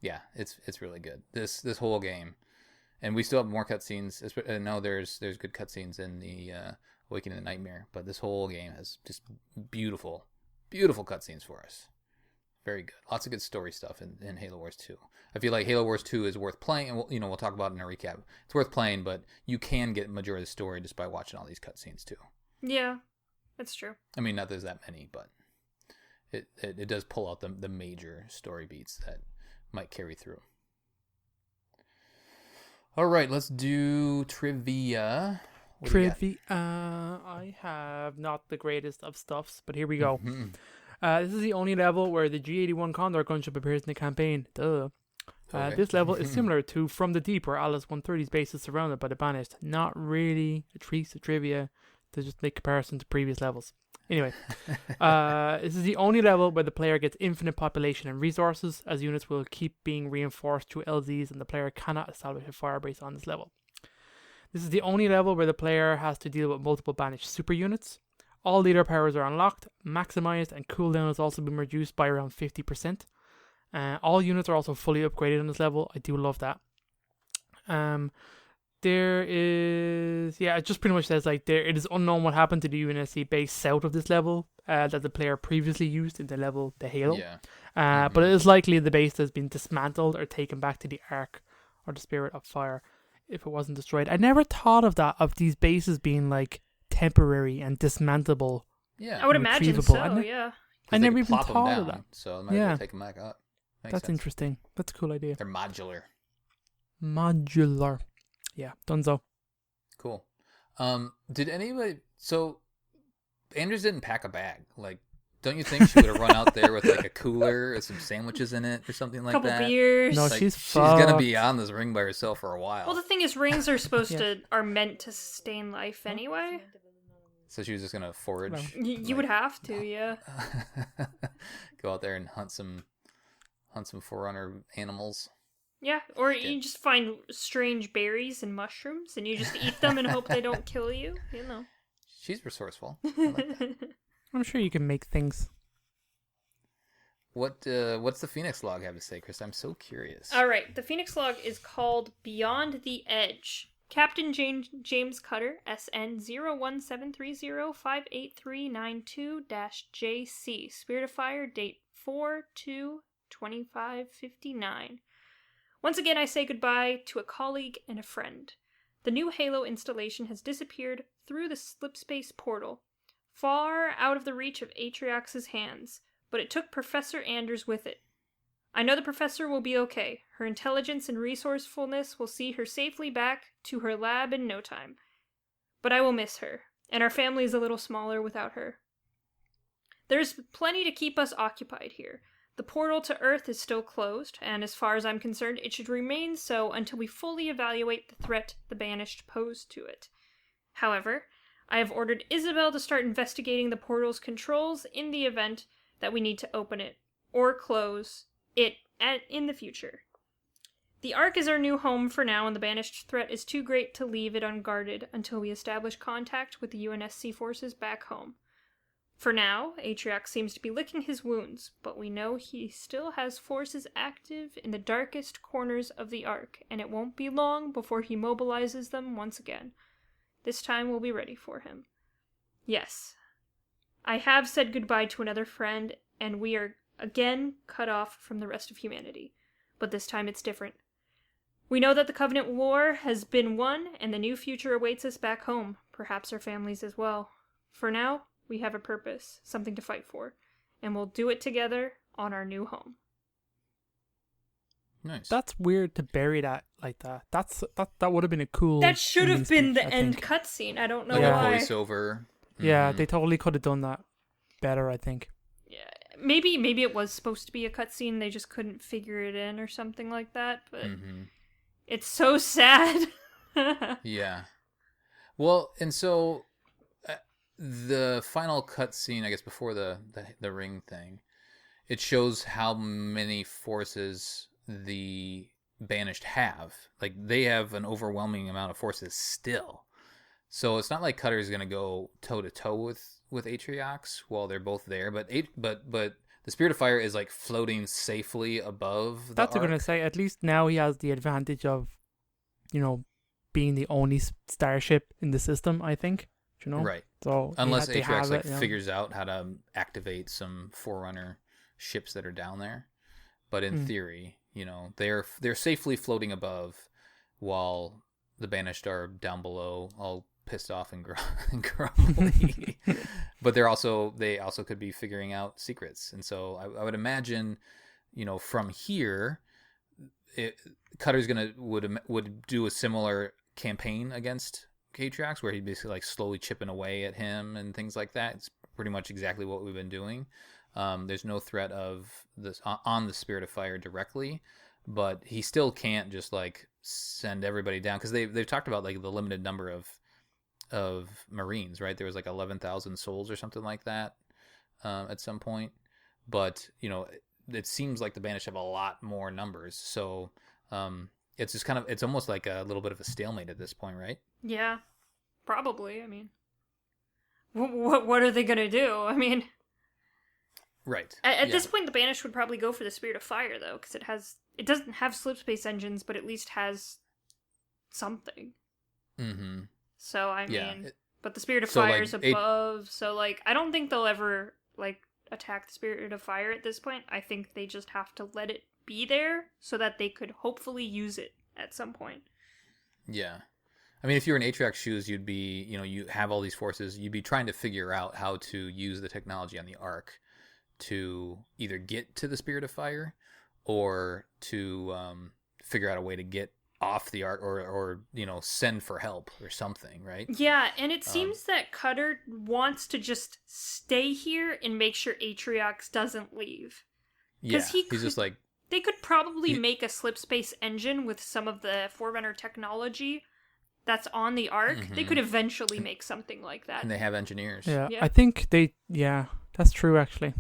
Speaker 1: Yeah, it's really good. This whole game, and we still have more cutscenes. No, there's good cutscenes in the Awakening of the Nightmare, but this whole game has just beautiful cutscenes for us. Very good. Lots of good story stuff in Halo Wars 2. I feel like Halo Wars 2 is worth playing, and we'll talk about it in our recap. It's worth playing, but you can get majority of the story just by watching all these cutscenes too.
Speaker 3: Yeah, that's true.
Speaker 1: I mean, not there's that many, but it does pull out the major story beats that might carry through. All right, let's do trivia. What do you got?
Speaker 2: Trivia. I have not the greatest of stuffs, but here we go. This is the only level where the G81 Condor gunship appears in the campaign. Duh.
Speaker 1: Okay.
Speaker 2: This level is similar to From the Deep, where Alice 130's base is surrounded by the Banished. Not really a piece of trivia to just make comparison to previous levels. Anyway, this is the only level where the player gets infinite population and resources, as units will keep being reinforced through LZs, and the player cannot establish a fire base on this level. This is the only level where the player has to deal with multiple Banished super units. All leader powers are unlocked, maximized, and cooldown has also been reduced by around 50%. All units are also fully upgraded on this level. I do love that. There is, it just pretty much says like it is unknown what happened to the UNSC base south of this level that the player previously used in the Halo.
Speaker 1: Yeah.
Speaker 2: But it is likely the base has been dismantled or taken back to the Ark or the Spirit of Fire if it wasn't destroyed. I never thought of these bases being like temporary and dismantleable.
Speaker 1: Yeah.
Speaker 3: I would imagine so, yeah.
Speaker 2: I never even thought of that.
Speaker 1: So might as well take them back up.
Speaker 2: That's
Speaker 1: sense.
Speaker 2: interesting. That's a cool idea.
Speaker 1: They're modular.
Speaker 2: Yeah, donezo.
Speaker 1: Cool. Did anybody... So, Anders didn't pack a bag. Like, don't you think she would have run out there with, like, a cooler or some sandwiches in it or something like that?
Speaker 3: Couple beers.
Speaker 2: No,
Speaker 1: Like,
Speaker 2: she's
Speaker 1: she's
Speaker 2: fucked.
Speaker 1: going to be on this ring by herself for a while.
Speaker 3: Well, the thing is, rings are are meant to sustain life anyway.
Speaker 1: So she was just going to forage?
Speaker 3: You would have to, yeah.
Speaker 1: Go out there and hunt some Forerunner animals.
Speaker 3: Yeah, or you just find strange berries and mushrooms, and you just eat them and hope they don't kill you, you know.
Speaker 1: She's resourceful. I like that.
Speaker 2: I'm sure you can make things.
Speaker 1: What's the Phoenix log have to say, Chris? I'm so curious.
Speaker 3: All right, the Phoenix log is called Beyond the Edge. Captain James Cutter, SN 01730583992-JC. Spirit of Fire, date 4/2/2559. Once again, I say goodbye to a colleague and a friend. The new Halo installation has disappeared through the slipspace portal, far out of the reach of Atriox's hands, but it took Professor Anders with it. I know the professor will be okay. Her intelligence and resourcefulness will see her safely back to her lab in no time. But I will miss her, and our family is a little smaller without her. There's plenty to keep us occupied here. The portal to Earth is still closed, and as far as I'm concerned, it should remain so until we fully evaluate the threat the Banished pose to it. However, I have ordered Isabel to start investigating the portal's controls in the event that we need to open it, or close it in the future. The Ark is our new home for now, and the Banished threat is too great to leave it unguarded until we establish contact with the UNSC forces back home. For now, Atriox seems to be licking his wounds, but we know he still has forces active in the darkest corners of the Ark, and it won't be long before he mobilizes them once again. This time we'll be ready for him. Yes, I have said goodbye to another friend, and we are again cut off from the rest of humanity. But this time it's different. We know that the Covenant War has been won, and the new future awaits us back home, perhaps our families as well. For now, we have a purpose, something to fight for, and we'll do it together on our new home.
Speaker 1: Nice.
Speaker 2: That's weird to bury that like that. That would have been a cool.
Speaker 3: That should have been the
Speaker 2: I
Speaker 3: end
Speaker 2: think.
Speaker 3: cutscene. I don't know
Speaker 1: like
Speaker 3: why.
Speaker 1: a voiceover.
Speaker 2: Yeah,
Speaker 1: Mhm.
Speaker 2: they totally could have done that better, I think.
Speaker 3: Yeah, maybe it was supposed to be a cutscene. They just couldn't figure it in or something like that. But it's so sad.
Speaker 1: Yeah. Well, and so the final cutscene, I guess, before the ring thing, it shows how many forces the Banished have. Like, they have an overwhelming amount of forces still. So it's not like Cutter's going to go toe-to-toe with Atriox while they're both there. But the Spirit of Fire is, like, floating safely above the
Speaker 2: That's what I'm
Speaker 1: Ark.
Speaker 2: going to say. At least now he has the advantage of, being the only starship in the system, I think.
Speaker 1: Right.
Speaker 2: So
Speaker 1: Unless
Speaker 2: they
Speaker 1: Atriox
Speaker 2: have it,
Speaker 1: figures out how to activate some Forerunner ships that are down there. But in theory, they're safely floating above while the Banished are down below, all pissed off and grumbly. But they also could be figuring out secrets. And so I would imagine, from here, Cutter's would do a similar campaign against Atriox, where he'd basically like slowly chipping away at him and things like that. It's pretty much exactly what we've been doing. There's no threat of this on the Spirit of Fire directly, but he still can't just like send everybody down, because they've talked about like the limited number of Marines, right? There was like 11,000 souls or something like that at some point, but it seems like the Banished have a lot more numbers, so it's just it's almost like a little bit of a stalemate at this point, right?
Speaker 3: Yeah, probably. I mean, what are they gonna do? I mean,
Speaker 1: right.
Speaker 3: At this point, the Banished would probably go for the Spirit of Fire, though, because it doesn't have slip space engines, but at least has something.
Speaker 1: Mm-hmm.
Speaker 3: So I mean,
Speaker 1: Yeah.
Speaker 3: but the Spirit of
Speaker 1: So,
Speaker 3: Fire
Speaker 1: like,
Speaker 3: is above, so like I don't think they'll ever like attack the Spirit of Fire at this point. I think they just have to let it be there so that they could hopefully use it at some point.
Speaker 1: Yeah. I mean, if you're in Atriox shoes, you'd be, you have all these forces, you'd be trying to figure out how to use the technology on the Ark to either get to the Spirit of Fire or to figure out a way to get off the Ark or send for help or something, right?
Speaker 3: Yeah, and it seems that Cutter wants to just stay here and make sure Atriox doesn't leave.
Speaker 1: Yeah,
Speaker 3: he's
Speaker 1: just like...
Speaker 3: They could probably make a slip space engine with some of the Forerunner technology that's on the Ark.
Speaker 1: Mm-hmm.
Speaker 3: They could eventually make something like that.
Speaker 1: And they have engineers.
Speaker 2: Yeah,
Speaker 3: Yeah.
Speaker 2: I think that's true, actually.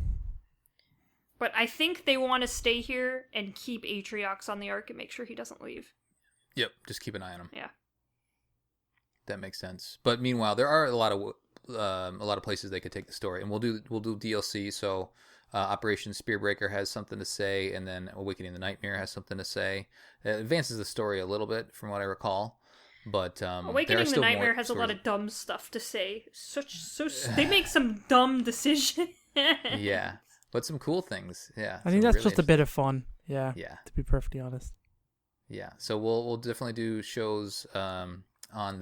Speaker 3: But I think they want to stay here and keep Atriox on the Ark and make sure he doesn't leave.
Speaker 1: Yep, just keep an eye on them.
Speaker 3: Yeah.
Speaker 1: That makes sense. But meanwhile, there are a lot of places they could take the story, and we'll do DLC. So Operation Spearbreaker has something to say, and then Awakening the Nightmare has something to say. It advances the story a little bit, from what I recall. But
Speaker 3: Awakening the Nightmare has a lot of dumb stuff to say. They make some dumb decisions.
Speaker 1: Yeah, but some cool things. Yeah,
Speaker 2: I think
Speaker 1: some
Speaker 2: that's
Speaker 1: really
Speaker 2: just a bit of fun. Yeah.
Speaker 1: Yeah.
Speaker 2: To be perfectly honest.
Speaker 1: Yeah, so we'll definitely do shows on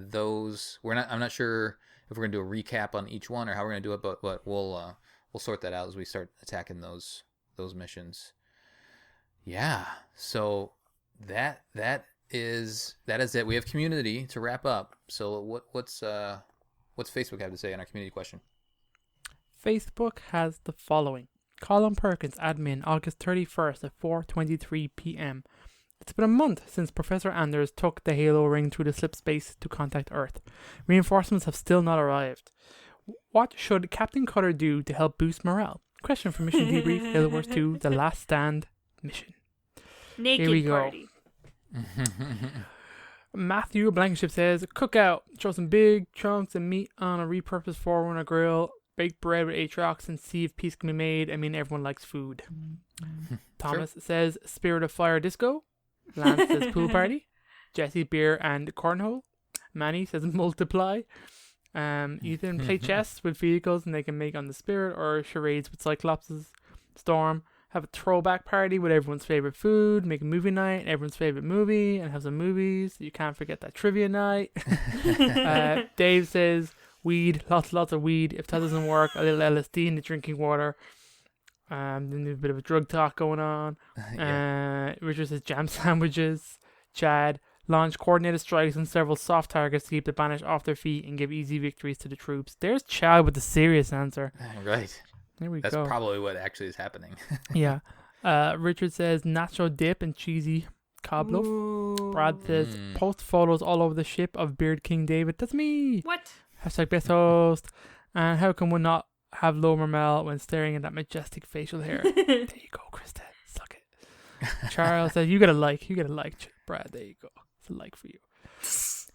Speaker 1: those. I'm not sure if we're gonna do a recap on each one or how we're gonna do it, but we'll sort that out as we start attacking those missions. Yeah, so that is it. We have community to wrap up. So what's Facebook have to say on our community question?
Speaker 2: Facebook has the following: Colin Perkins, admin, August 31st at 4:23 p.m. It's been a month since Professor Anders took the Halo ring through the slip space to contact Earth. Reinforcements have still not arrived. What should Captain Cutter do to help boost morale? Question for Mission Debrief, Halo Wars 2, The Last Stand mission.
Speaker 3: Naked
Speaker 2: Here we go.
Speaker 3: party.
Speaker 2: Matthew Blankenship says, cookout. Throw some big chunks of meat on a repurposed Forerunner grill. Bake bread with Atriox and see if peace can be made. I mean, everyone likes food. Thomas says, Spirit of Fire Disco. Lance says, pool party. Jesse, beer and cornhole. Manny says, multiply. Ethan, play chess with vehicles and they can make on the Spirit, or charades with Cyclopses. Storm have a throwback party with everyone's favorite food, make a movie night, everyone's favorite movie, and have some movies. You can't forget that trivia night. Dave says weed, lots of weed. If that doesn't work, a little LSD in the drinking water. Then there's a bit of a drug talk going on. Richard says jam sandwiches. Chad, launch coordinated strikes on several soft targets to keep the Banished off their feet and give easy victories to the troops. There's Chad with the serious answer.
Speaker 1: Right.
Speaker 2: There we
Speaker 1: That's
Speaker 2: go.
Speaker 1: probably what actually is happening.
Speaker 2: Yeah. Richard says nacho dip and cheesy cob loaf. Brad says post photos all over the ship of Beard King David. That's me.
Speaker 3: What?
Speaker 2: Hashtag best host. And how can one not have low Mermel when staring at that majestic facial hair? There you go, Krista. Suck it. Charles says you gotta like, Brad. There you go. It's a like for you.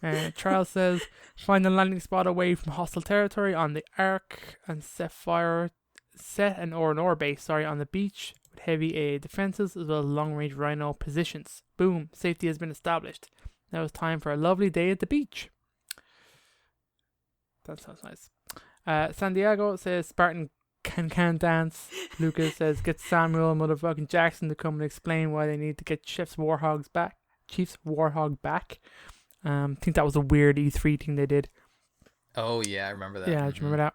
Speaker 2: And Charles says find a landing spot away from hostile territory on the Ark and set an or base on the beach with heavy AA defenses as well as long-range rhino positions. Boom, safety has been established. Now it's time for a lovely day at the beach. That sounds nice. San Diego says Spartan can dance. Lucas says get Samuel and motherfucking Jackson to come and explain why they need to get Chief's Warhog back. I think that was a weird E3 thing they did.
Speaker 1: Oh yeah, I remember that.
Speaker 2: Yeah, do you remember that?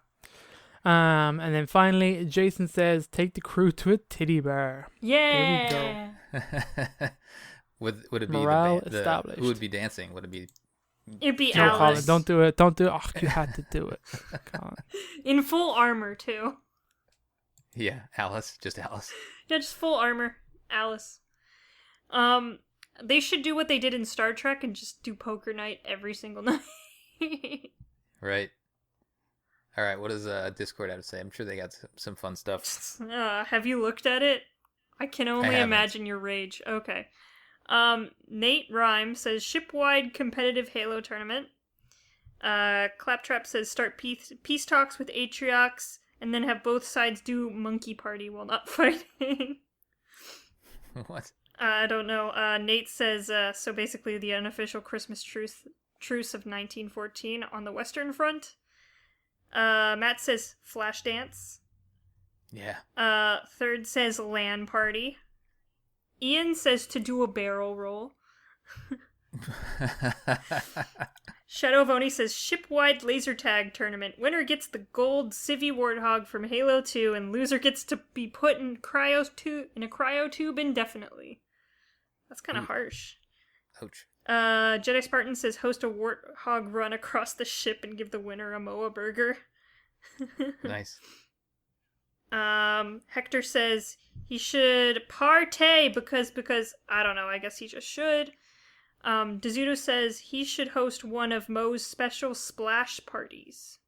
Speaker 2: And then finally, Jason says, take the crew to a titty bar.
Speaker 3: Yeah.
Speaker 2: There we go.
Speaker 1: Would it be
Speaker 2: Morale
Speaker 1: the
Speaker 2: established.
Speaker 1: who would be dancing? Would it be
Speaker 3: It'd be
Speaker 2: Joe Collins?
Speaker 3: Alice.
Speaker 2: Don't do it. Oh, you had to do it. Colin.
Speaker 3: In full armor, too.
Speaker 1: Yeah, Alice, just Alice.
Speaker 3: Yeah, just full armor. Alice. They should do what they did in Star Trek and just do poker night every single night.
Speaker 1: Right. All right, what does Discord have to say? I'm sure they got some fun stuff.
Speaker 3: Have you looked at it? I can only
Speaker 1: haven't.
Speaker 3: imagine your rage. Okay. Nate Rhyme says ship-wide competitive Halo tournament. Claptrap says start peace talks with Atriox and then have both sides do monkey party while not fighting.
Speaker 1: What?
Speaker 3: I don't know. Nate says so basically the unofficial Christmas truce of 1914 on the Western Front. Matt says flash dance.
Speaker 1: Yeah.
Speaker 3: Third says LAN party. Ian says to do a barrel roll. Shadow of Oni says ship-wide laser tag tournament. Winner gets the gold Civi Warthog from Halo 2, and loser gets to be put in a cryo tube indefinitely. That's kind of harsh.
Speaker 1: Ouch.
Speaker 3: Jedi Spartan says host a Warthog run across the ship and give the winner a Moa burger.
Speaker 1: Nice.
Speaker 3: Hector says he should partay because I don't know, I guess he just should. Dezuto says he should host one of Mo's special splash parties.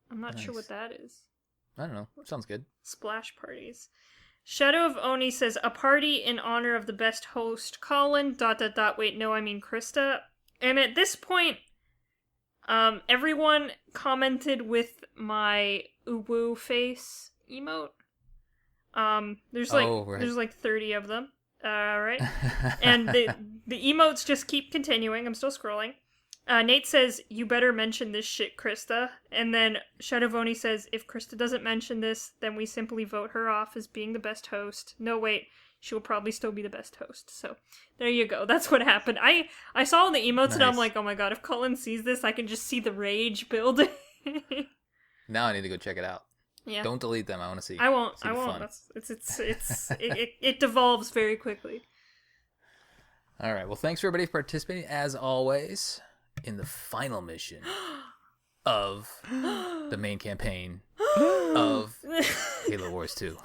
Speaker 3: I'm not sure what that is.
Speaker 1: I don't know. Sounds good.
Speaker 3: Splash parties. Shadow of Oni says a party in honor of the best host, Colin, ... Wait, no, I mean Krista. And at this point, everyone commented with my uwu face emote. There's like 30 of them. Right? And the emotes just keep continuing. I'm still scrolling. Nate says, you better mention this shit, Krista. And then Shadowvoni says, if Krista doesn't mention this, then we simply vote her off as being the best host. No, wait, she will probably still be the best host. So, there you go. That's what happened. I saw all the emotes and I'm like, oh my god, if Colin sees this, I can just see the rage building.
Speaker 1: Now I need to go check it out.
Speaker 3: Yeah.
Speaker 1: Don't delete them. I want to see.
Speaker 3: I won't.
Speaker 1: See
Speaker 3: I
Speaker 1: the
Speaker 3: won't.
Speaker 1: fun.
Speaker 3: It devolves very quickly.
Speaker 1: All right. Well, thanks for everybody for participating as always in the final mission of the main campaign of Halo Wars 2.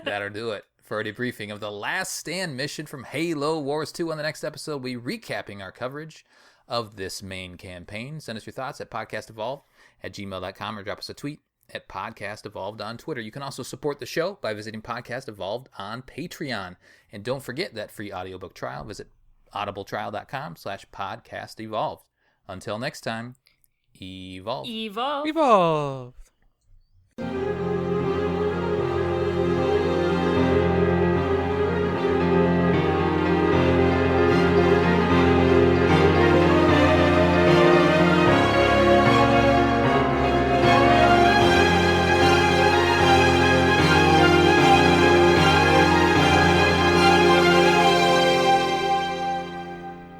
Speaker 1: That'll do it for a debriefing of the last stand mission from Halo Wars 2. On the next episode, we'll be recapping our coverage of this main campaign. Send us your thoughts at podcastevolved@gmail.com or drop us a tweet at podcastevolved on Twitter. You can also support the show by visiting Podcast Evolved on Patreon. And don't forget that free audiobook trial. Visit audibletrial.com/podcastevolved. Until next time, evolve.
Speaker 3: Evolve.
Speaker 2: Evolve.